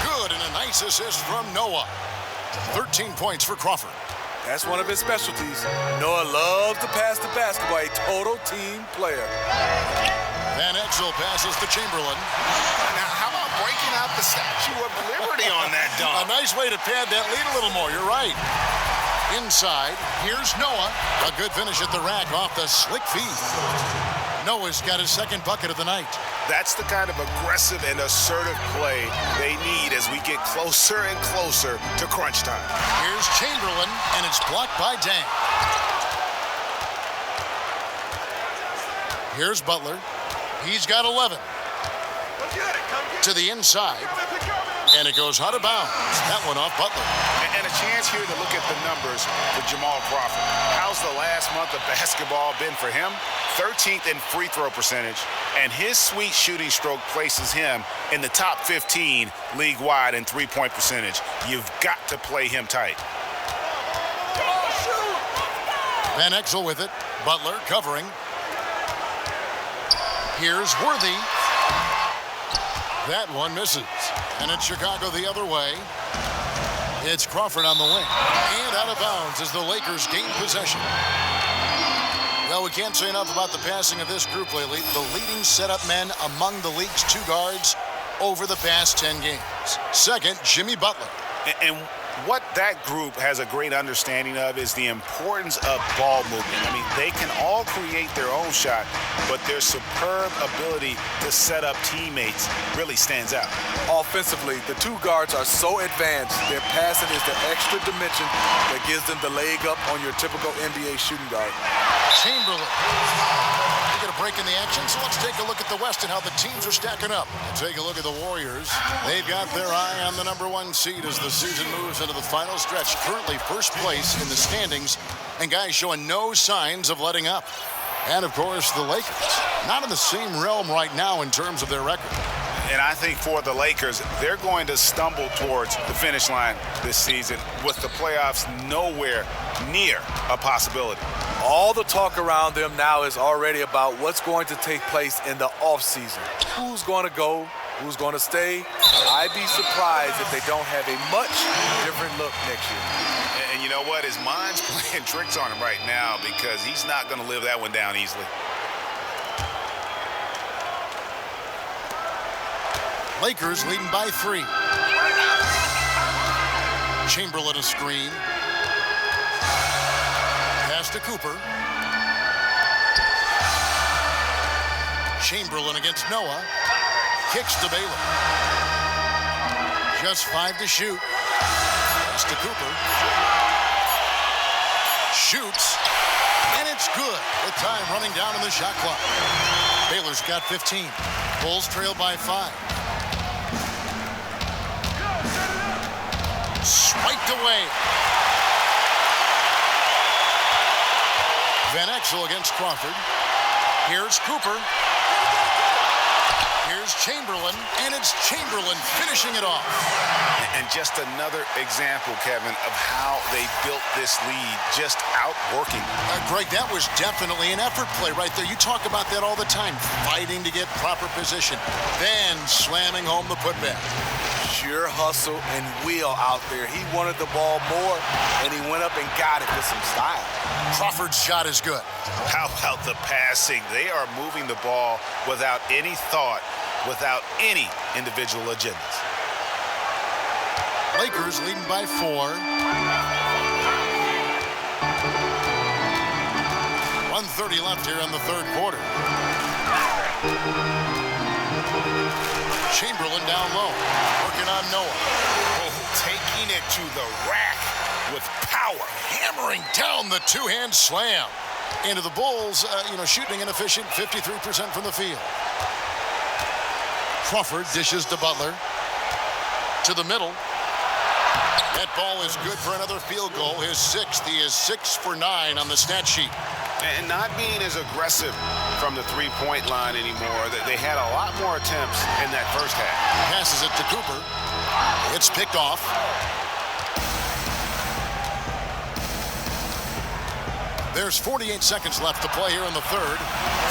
A: Good, and a nice assist from Noah. 13 points for Crawford.
C: That's one of his specialties. Noah loves to pass the basketball, a total team player.
A: Van Exel passes to Chamberlain.
B: Now, how about breaking out the Statue of Liberty on that dunk?
A: A nice way to pad that lead a little more. You're right. Inside, here's Noah. A good finish at the rack off the slick feed. Noah's got his second bucket of the night.
B: That's the kind of aggressive and assertive play they need as we get closer and closer to crunch time.
A: Here's Chamberlain, and it's blocked by Dang. Here's Butler. He's got 11. To the inside. And it goes out of bounds. That one off Butler.
B: And a chance here to look at the numbers for Jamal Crawford. How's the last month of basketball been for him? 13th in free throw percentage, and his sweet shooting stroke places him in the top 15 league-wide in three-point percentage. You've got to play him tight.
A: Van Exel with it. Butler covering. Here's Worthy. That one misses. And it's Chicago the other way. It's Crawford on the wing. And out of bounds as the Lakers gain possession. Well, we can't say enough about the passing of this group lately. The leading setup men among the league's 2 guards over the past 10 games. Second, Jimmy Butler.
B: And what that group has a great understanding of is the importance of ball movement. I mean, they can all create their own shot, but their superb ability to set up teammates really stands out.
C: Offensively, the 2 guards are so advanced. Their passing is the extra dimension that gives them the leg up on your typical NBA shooting guard.
A: Chamberlain. We get a break in the action, so let's take a look at the West and how the teams are stacking up. Take a look at the Warriors. They've got their eye on the #1 seed as the season moves into the final stretch. Currently first place in the standings, and guys showing no signs of letting up. And, of course, the Lakers. Not in the same realm right now in terms of their record.
B: And I think for the Lakers, they're going to stumble towards the finish line this season with the playoffs nowhere near a possibility.
C: All the talk around them now is already about what's going to take place in the offseason. Who's going to go? Who's going to stay? I'd be surprised if they don't have a much different look next year.
B: And you know what? His mind's playing tricks on him right now because he's not going to live that one down easily.
A: Lakers leading by 3. Chamberlain a screen. Pass to Cooper. Chamberlain against Noah. Kicks to Baylor. Just 5 to shoot. Pass to Cooper. Shoots. And it's good. With time running down on the shot clock. Baylor's got 15. Bulls trail by 5. Swiped away. Van Exel against Crawford. Here's Cooper. Here's Chamberlain, and it's Chamberlain finishing it off.
B: And just another example, Kevin, of how they built this lead, just outworking.
A: Greg, that was definitely an effort play right there. You talk about that all the time, fighting to get proper position, then slamming home the putback.
C: Pure hustle and will out there. He wanted the ball more, and he went up and got it with some style.
A: Crawford's shot is good.
B: How about the passing? They are moving the ball without any thought, without any individual agendas.
A: Lakers leading by 4. 1:30 left here in the third quarter. Chamberlain down low, working on Noah.
B: Oh, taking it to the rack with power.
A: Hammering down the two-hand slam. Into the Bulls, shooting inefficient, 53% from the field. Crawford dishes to Butler. To the middle. That ball is good for another field goal. His 6th. He is 6 for 9 on the stat sheet.
B: And not being as aggressive from the three-point line anymore. They had a lot more attempts in that first half.
A: Passes it to Cooper. It's picked off. There's 48 seconds left to play here in the third.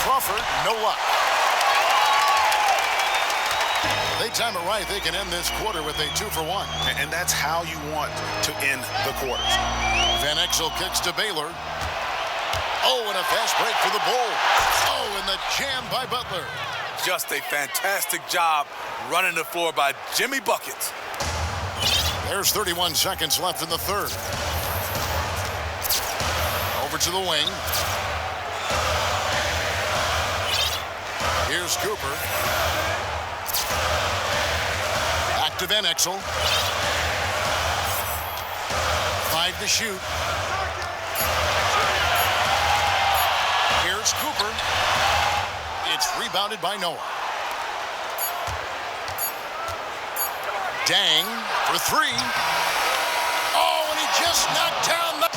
A: Crawford, no luck. They time it right. They can end this quarter with a 2 for 1.
B: And that's how you want to end the quarters.
A: Van Exel kicks to Baylor. Oh, and a fast break for the Bulls. Oh, and the jam by Butler.
C: Just a fantastic job running the floor by Jimmy Buckets.
A: There's 31 seconds left in the third. Over to the wing. Here's Cooper. Back to Van Exel. 5 to shoot. Here's Cooper. It's rebounded by Noah. Dang for 3. Oh, and he just knocked down the...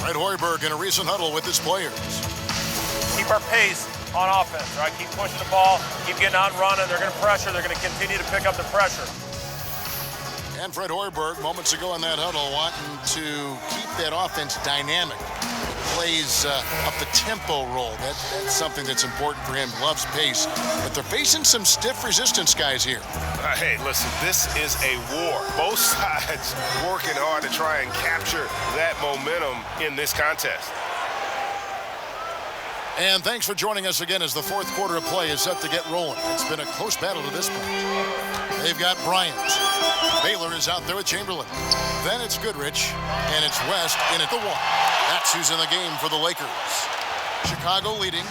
A: Fred Hoiberg in a recent huddle with his players.
M: Keep our pace on offense, right? Keep pushing the ball, keep getting out and running. They're going to pressure. They're going to continue to pick up the pressure.
A: And Fred Hoiberg, moments ago in that huddle, wanting to keep that offense dynamic. Plays up the tempo role. That's something that's important for him. Loves pace. But they're facing some stiff resistance guys here.
H: Hey, listen, this is a war. Both sides working hard to try and capture that momentum in this contest.
A: And thanks for joining us again as the fourth quarter of play is set to get rolling. It's been a close battle to this point. They've got Bryant. Baylor is out there with Chamberlain. Then it's Goodrich, and it's West in at the 1. That's who's in the game for the Lakers. Chicago leading.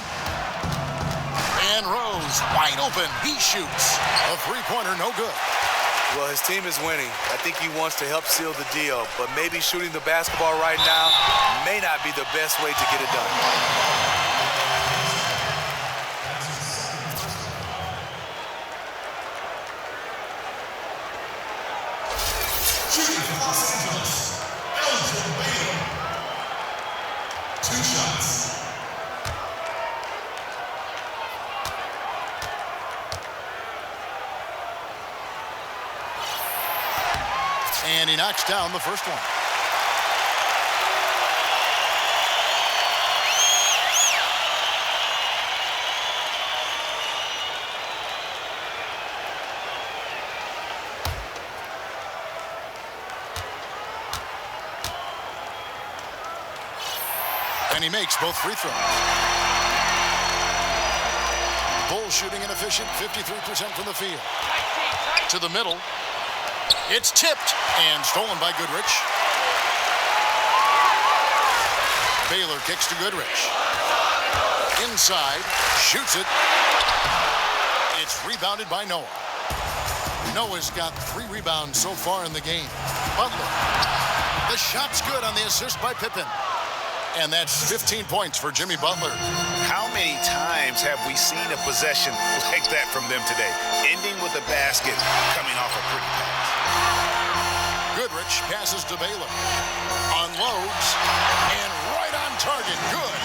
A: And Rose wide open. He shoots. A three-pointer, no good.
C: Well, his team is winning. I think he wants to help seal the deal, but maybe shooting the basketball right now may not be the best way to get it done.
N: Los Angeles, Elgin Baylor. 2 shots.
A: And he knocks down the first one. And he makes both free throws. Bulls shooting inefficient, 53% from the field. To the middle. It's tipped and stolen by Goodrich. Baylor kicks to Goodrich. Inside, shoots it. It's rebounded by Noah. Noah's got 3 rebounds so far in the game. Butler. The shot's good on the assist by Pippen. And that's 15 points for Jimmy Butler.
B: How many times have we seen a possession like that from them today? Ending with a basket, coming off a pretty pass.
A: Goodrich passes to Baylor. Unloads. And right on target. Good.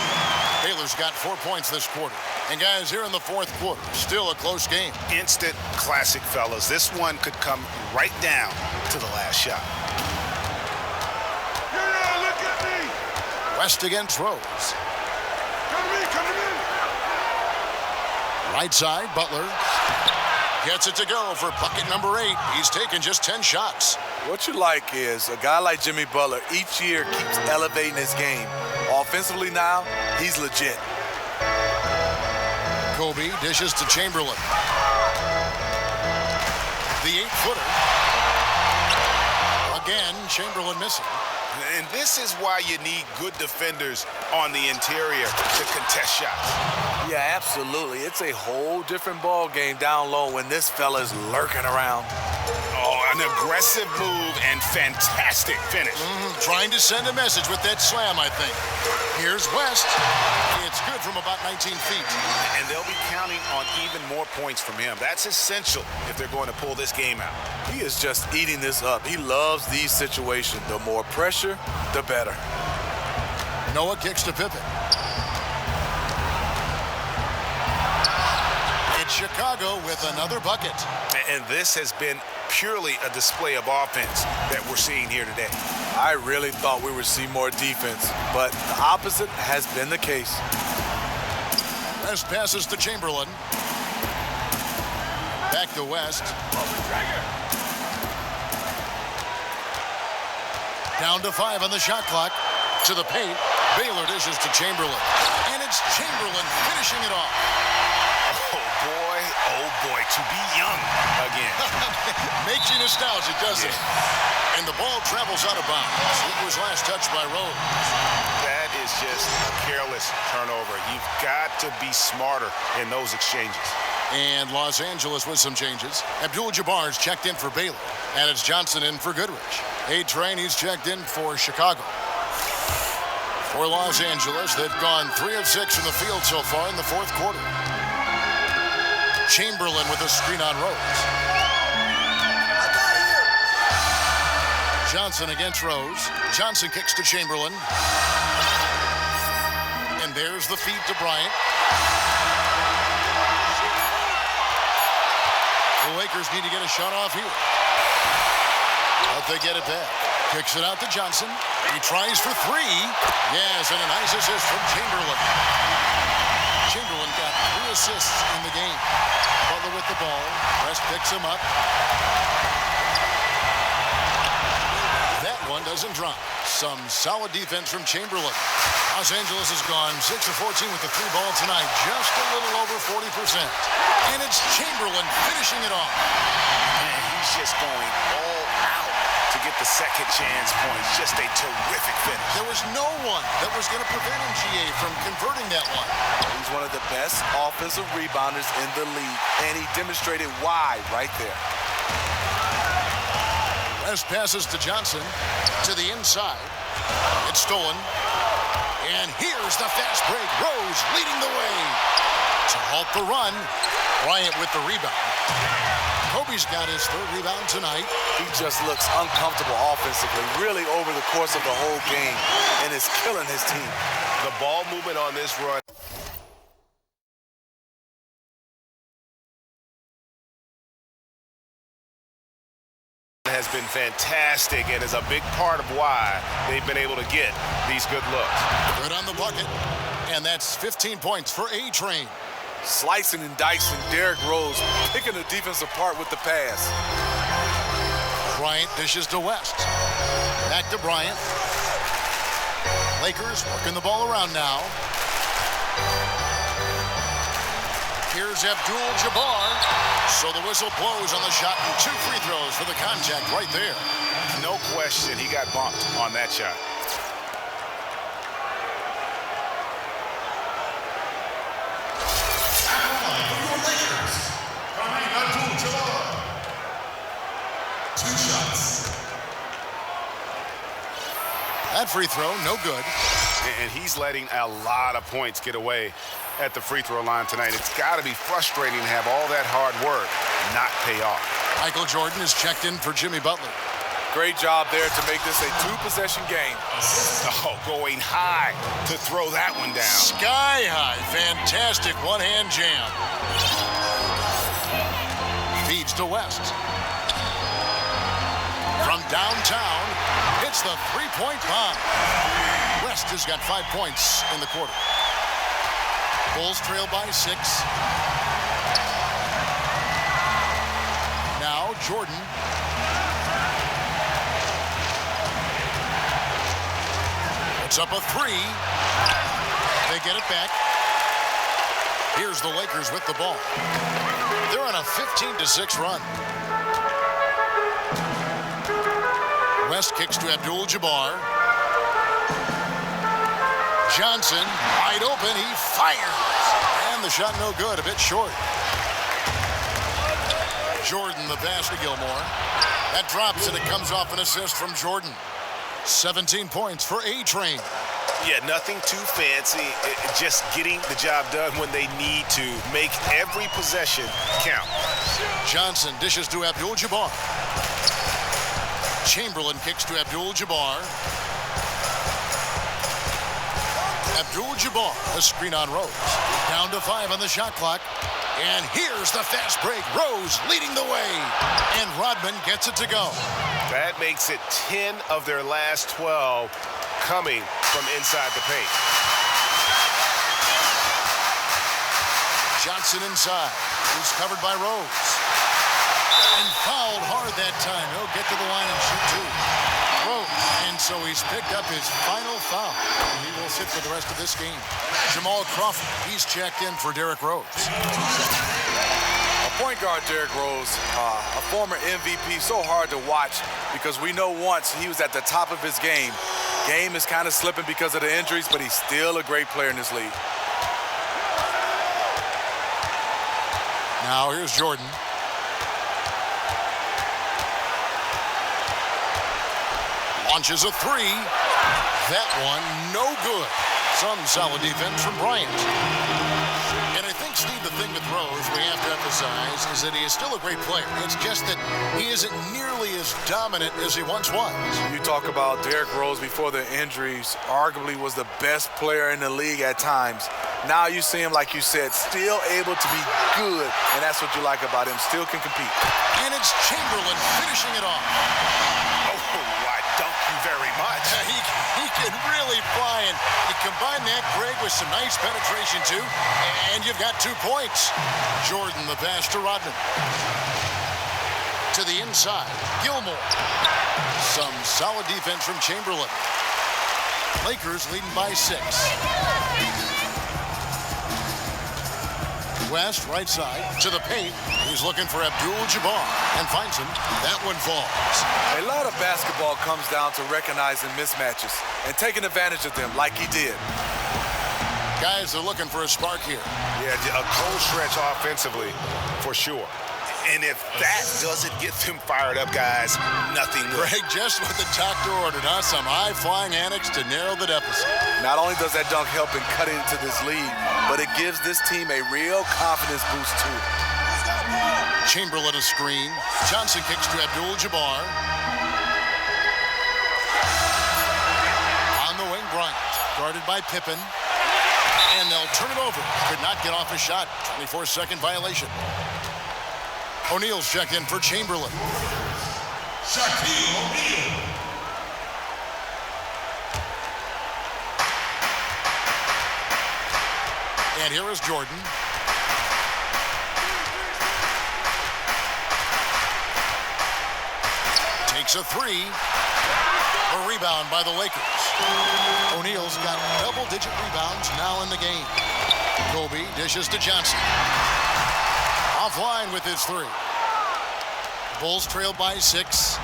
A: Baylor Baylor's got 4 points this quarter. And guys, here in the fourth quarter, still a close game.
B: Instant classic, fellas. This one could come right down to the last shot.
N: Yeah, look at me.
A: West against Rose.
N: Come to me, come to me.
A: Right side, Butler. Gets it to go for bucket number 8. He's taken just 10 shots.
C: What you like is a guy like Jimmy Butler each year keeps elevating his game. Offensively now, he's legit.
A: Kobe dishes to Chamberlain. The 8-footer. Again, Chamberlain missing.
B: And this is why you need good defenders on the interior to contest shots.
C: Yeah, absolutely. It's a whole different ball game down low when this fella's lurking around.
B: Oh, an aggressive move and fantastic finish.
A: Trying to send a message with that slam, I think. Here's West. It's good from about 19 feet.
B: And they'll be counting on even more points from him. That's essential if they're going to pull this game out.
C: He is just eating this up. He loves these situations. The more pressure, the better.
A: Noah kicks to Pippen. It's Chicago with another bucket.
B: And this has been purely a display of offense that we're seeing here today.
C: I really thought we would see more defense, but the opposite has been the case.
A: West passes to Chamberlain. Back to West. Down to 5 on the shot clock. To the paint. Baylor dishes to Chamberlain. And it's Chamberlain finishing it off.
B: Oh boy, to be young again.
A: Makes you nostalgic, doesn't it? And the ball travels out of bounds. It was last touched by Rose.
B: That is just a careless turnover. You've got to be smarter in those exchanges.
A: And Los Angeles with some changes. Abdul-Jabbar's checked in for Baylor. And it's Johnson in for Goodrich. A-Train, he's checked in for Chicago. For Los Angeles, they've gone 3 of 6 from the field so far in the fourth quarter. Chamberlain with a screen on Rose. Johnson against Rose. Johnson kicks to Chamberlain. And there's the feed to Bryant. The Lakers need to get a shot off here. But they get it back. Kicks it out to Johnson. He tries for 3. Yes, and a nice assist from Chamberlain. Chamberlain got 3 assists in the game. Butler with the ball. West picks him up. That one doesn't drop. Some solid defense from Chamberlain. Los Angeles has gone 6 of 14 with the 3 ball tonight. Just a little over 40%. And it's Chamberlain finishing it off.
B: And he's just going all out to get the second chance points. Just a terrific finish.
A: There was no one that was going to prevent him, GA, from converting that one.
C: He's one of the best offensive rebounders in the league, and he demonstrated why right there.
A: West passes to Johnson to the inside. It's stolen. And here's the fast break. Rose leading the way to halt the run. Bryant with the rebound. Kobe's got his 3rd rebound tonight.
C: He just looks uncomfortable offensively, really over the course of the whole game, and is killing his team.
H: The ball movement on this run has been fantastic and is a big part of why they've been able to get these good looks.
A: Good on the bucket, and that's 15 points for A-Train.
C: Slicing and dicing Derrick Rose, picking the defense apart with the pass.
A: Bryant dishes to West. Back to Bryant. Lakers working the ball around now. Here's Abdul-Jabbar. So the whistle blows on the shot and 2 free throws for the contact right there.
B: No question, he got bumped on that shot.
N: Abdul-Jabbar. 2 shots.
A: That free throw, no good.
B: And he's letting a lot of points get away at the free throw line tonight. It's got to be frustrating to have all that hard work not pay off.
A: Michael Jordan is checked in for Jimmy Butler.
C: Great job there to make this a two-possession game.
B: Oh, going high to throw that one down.
A: Sky high. Fantastic one-hand jam. Feeds to West. From downtown, hits the three-point bomb. West has got 5 points in the quarter. Bulls trail by 6. Now Jordan. It's up a 3. They get it back. Here's the Lakers with the ball. They're on a 15-6 run. West kicks to Abdul-Jabbar. Johnson, wide open, he fires. And the shot no good, a bit short. Jordan, the pass to Gilmore. That drops and it comes off an assist from Jordan. 17 points for A-Train.
H: Yeah, nothing too fancy. Just getting the job done when they need to. Make every possession count.
A: Johnson dishes to Abdul-Jabbar. Chamberlain kicks to Abdul-Jabbar. Abdul-Jabbar, a screen on Rose. Down to 5 on the shot clock. And here's the fast break. Rose leading the way. And Rodman gets it to go.
H: That makes it 10 of their last 12 coming from inside the paint.
A: Johnson inside. He's covered by Rose. And fouled hard that time. He'll get to the line and shoot 2. Rose. And so he's picked up his final foul. And he will sit for the rest of this game. Jamal Crawford, he's checked in for Derrick Rose.
C: A point guard, Derrick Rose, a former MVP, so hard to watch because we know once he was at the top of his game. Game is kind of slipping because of the injuries, but he's still a great player in this league.
A: Now here's Jordan. Launches a 3. That one no good. Some solid defense from Bryant. And I think, Steve, the thing with Rose we have to emphasize is that he is still a great player. It's just that he isn't nearly as dominant as he once was.
C: You talk about Derrick Rose before the injuries, arguably was the best player in the league at times. Now you see him, like you said, still able to be good, and that's what you like about him. Still can compete.
A: And it's Chamberlain finishing it off.
B: Oh, why, thank you very much.
A: He can really fly, and you combine that, Greg, with some nice penetration, too, and you've got 2 points. Jordan, the pass to Rodman. To the inside, Gilmore. Some solid defense from Chamberlain. Lakers leading by 6. West, right side, to the paint. He's looking for Abdul-Jabbar and finds him. That one falls.
C: A lot of basketball comes down to recognizing mismatches and taking advantage of them like he did.
A: Guys are looking for a spark here.
H: Yeah, a cold stretch offensively, for sure. And if that doesn't get them fired up, guys, nothing will.
A: Greg, just what the doctor ordered, huh? Some high-flying annex to narrow the deficit.
C: Not only does that dunk help in cutting into this lead, but it gives this team a real confidence boost, too.
A: Chamberlain a screen. Johnson kicks to Abdul-Jabbar. On the wing, Bryant. Guarded by Pippen. And they'll turn it over. Could not get off a shot. 24-second violation. O'Neal's checked in for Chamberlain.
N: Shaquille O'Neal.
A: And here is Jordan. Takes a 3. A rebound by the Lakers. O'Neal's got double-digit rebounds now in the game. Kobe dishes to Johnson. Offline with his 3. Bulls trail by 6.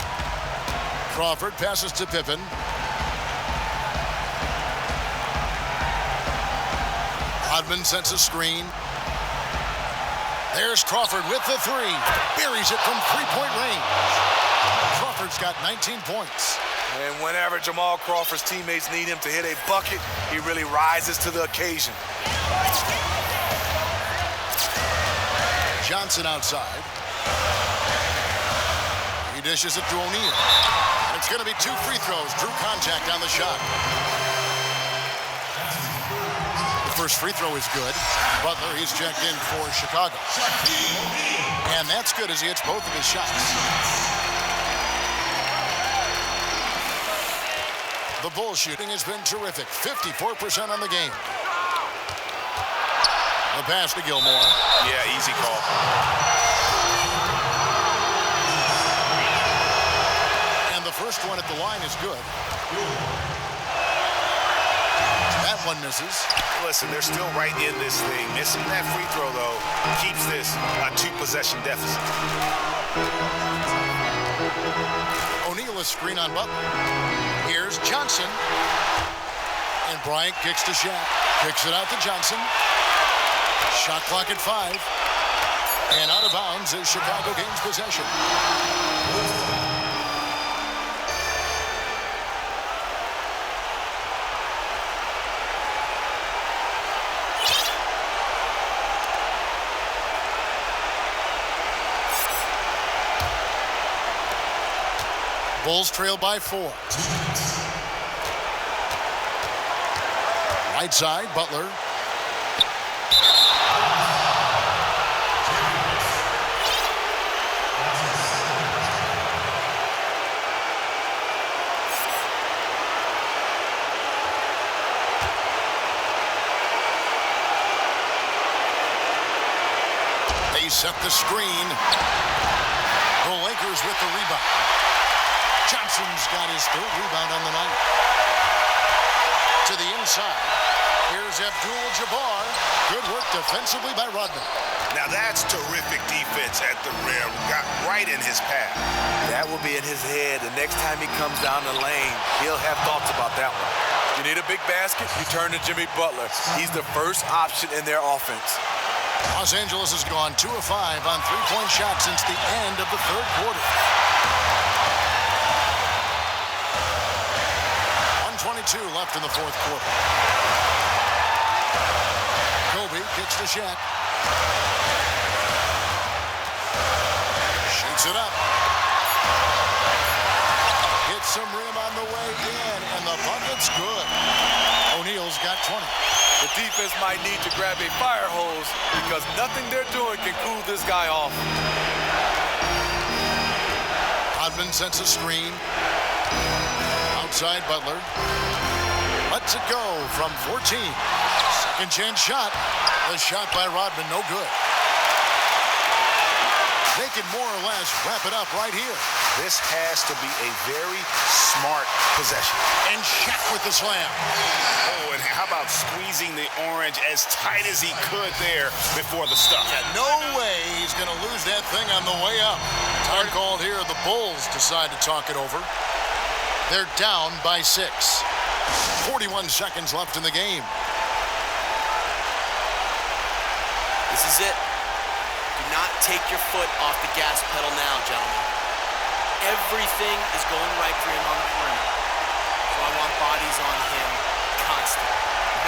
A: Crawford passes to Pippen. Rodman sends a screen. There's Crawford with the 3. Buries it from three-point range. Crawford's got 19 points.
C: And whenever Jamal Crawford's teammates need him to hit a bucket, he really rises to the occasion.
A: Johnson outside. He dishes it to O'Neal. It's going to be 2 free throws. Drew contact on the shot. The first free throw is good. Butler, he's checked in for Chicago. And that's good as he hits both of his shots. The Bulls shooting has been terrific. 54% on the game. The pass to Gilmore.
H: Yeah, easy call.
A: And the first one at the line is good. That one misses.
B: Listen, they're still right in this thing. Missing that free throw, though, keeps this a 2-possession deficit.
A: O'Neal is screen on Butler. Here's Johnson. And Bryant kicks to Shaq. Kicks it out to Johnson. Shot clock at 5. And out of bounds as Chicago gains possession. Bulls trail by 4. Right side, Butler. They set the screen. The Lakers with the rebound. Johnson's got his 3rd rebound on the night. To the inside. Here's Abdul-Jabbar. Good work defensively by Rodman.
B: Now that's terrific defense at the rim. Got right in his path.
C: That will be in his head. The next time he comes down the lane, he'll have thoughts about that one. You need a big basket, you turn to Jimmy Butler. He's the first option in their offense.
A: Los Angeles has gone 2 of 5 on 3-point shots since the end of the 3rd quarter. 1:22 left in the 4th quarter. Kobe kicks to Shaq. Shoots it up. Gets some rim on the way in, and the bucket's good. O'Neal's got 20.
C: The defense might need to grab a fire hose because nothing they're doing can cool this guy off.
A: Rodman sets a screen. Outside Butler. Lets it go from 14. Second chance shot. The shot by Rodman, no good. They can more or less wrap it up right here.
B: This has to be a very smart possession.
A: And Shaq with the slam.
B: Oh, and how about squeezing the orange as tight as he could there before the stuff?
A: Yeah, no way he's going to lose that thing on the way up. Time called here. The Bulls decide to talk it over. They're down by 6. 41 seconds left in the game.
E: This is it. Do not take your foot off the gas pedal now, gentlemen. Everything is going right for him on the perimeter. So I want bodies on him constantly.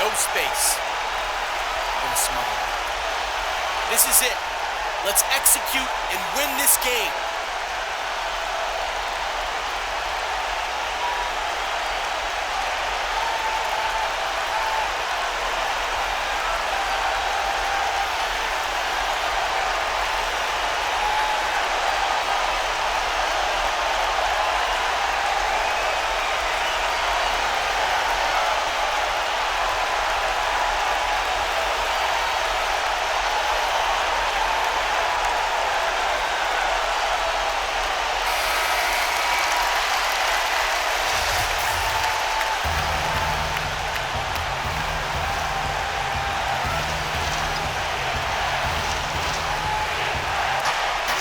E: No space. I'm going to smother him. This is it. Let's execute and win this game.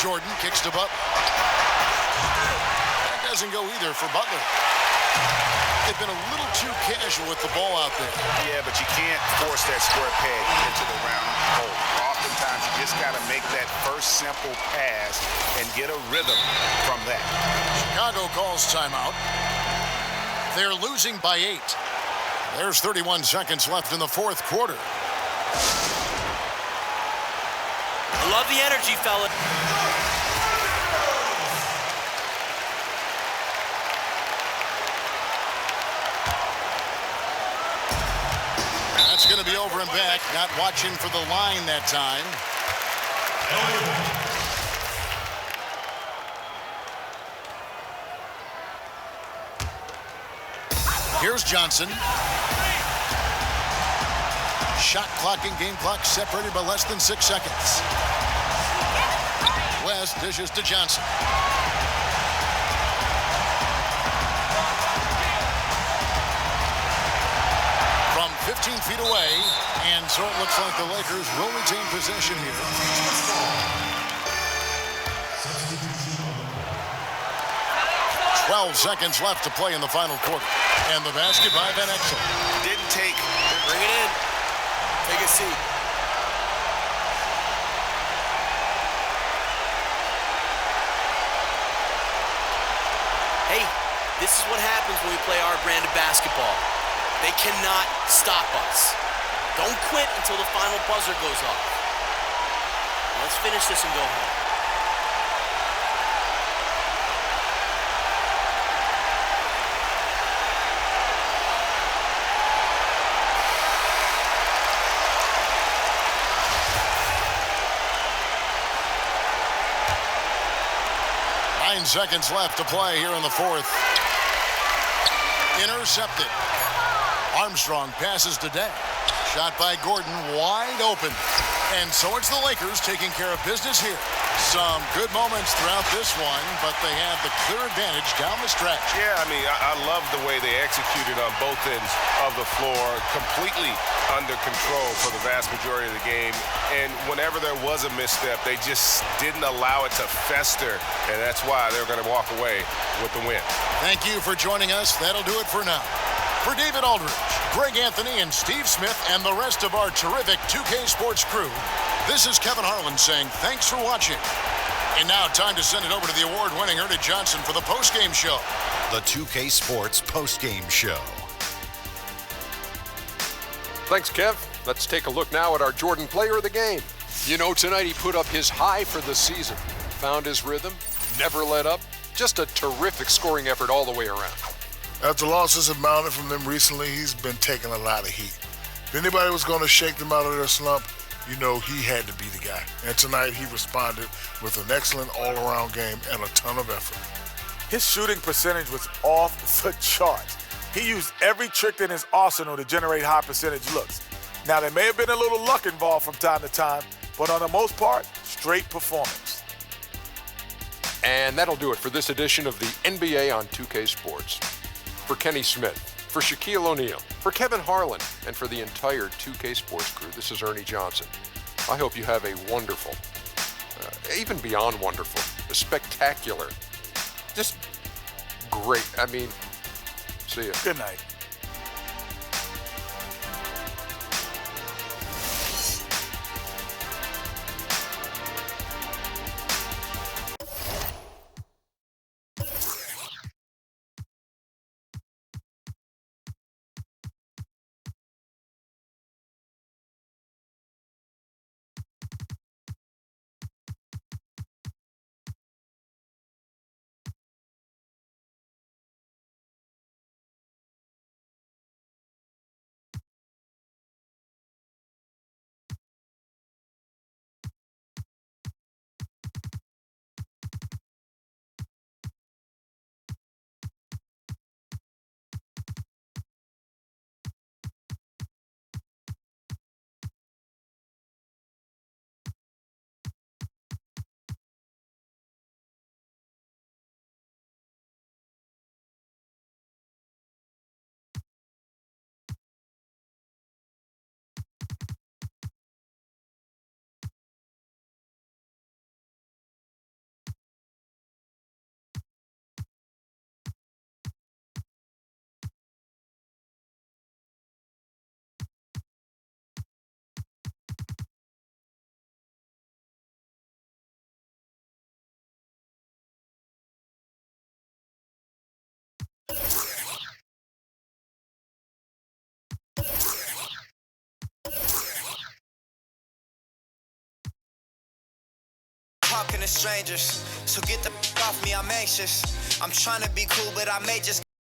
A: Jordan kicks to Butler. That doesn't go either for Butler. They've been a little too casual with the ball out there.
B: Yeah, but you can't force that square peg into the round hole. Oftentimes, you just got to make that first simple pass and get a rhythm from that.
A: Chicago calls timeout. They're losing by 8. There's 31 seconds left in the 4th quarter.
E: I love the energy, fella.
A: It's going to be over and back. Not watching for the line that time. Here's Johnson. Shot clock and game clock separated by less than 6 seconds. West dishes to Johnson. From 15 feet away, and so it looks like the Lakers will retain possession here. "12 seconds left to play in the final quarter. And the basket by Van Exel.
C: Didn't take.
E: Bring it in. Take a seat. Hey, this is what happens when we play our brand of basketball. They cannot stop us. Don't quit until the final buzzer goes off. Let's finish this and go home.
A: Seconds left to play here in the fourth. Intercepted. Armstrong passes to Day. Shot by Gordon, wide open. And so it's the Lakers taking care of business here. Some good moments throughout this one, but they have the clear advantage down the stretch.
H: Yeah, I mean, I love the way they executed on both ends of the floor, completely under control for the vast majority of the game. And whenever there was a misstep, they just didn't allow it to fester, and that's why they're going to walk away with the win.
A: Thank you for joining us. That'll do it for now. For David Aldridge, Greg Anthony, and Steve Smith, and the rest of our terrific 2K Sports crew, this is Kevin Harlan saying thanks for watching. And now time to send it over to the award-winning Ernie Johnson for the postgame show.
I: The 2K Sports postgame show.
J: Thanks, Kev. Let's take a look now at our Jordan player of the game. You know, tonight he put up his high for the season. Found his rhythm, never let up. Just a terrific scoring effort all the way around.
L: After losses have mounted from them recently, he's been taking a lot of heat. If anybody was going to shake them out of their slump, you know he had to be the guy. And tonight he responded with an excellent all-around game and a ton of effort.
K: His shooting percentage was off the charts. He used every trick in his arsenal to generate high percentage looks. Now, there may have been a little luck involved from time to time, but on the most part, straight performance.
J: And that'll do it for this edition of the NBA on 2K Sports. For Kenny Smith, for Shaquille O'Neal, for Kevin Harlan, and for the entire 2K Sports crew, this is Ernie Johnson. I hope you have a wonderful, even beyond wonderful, a spectacular, just great. I mean, see ya.
K: Good night.
O: Talking to strangers, so get the f off me, I'm anxious. I'm trying to be cool, but I may just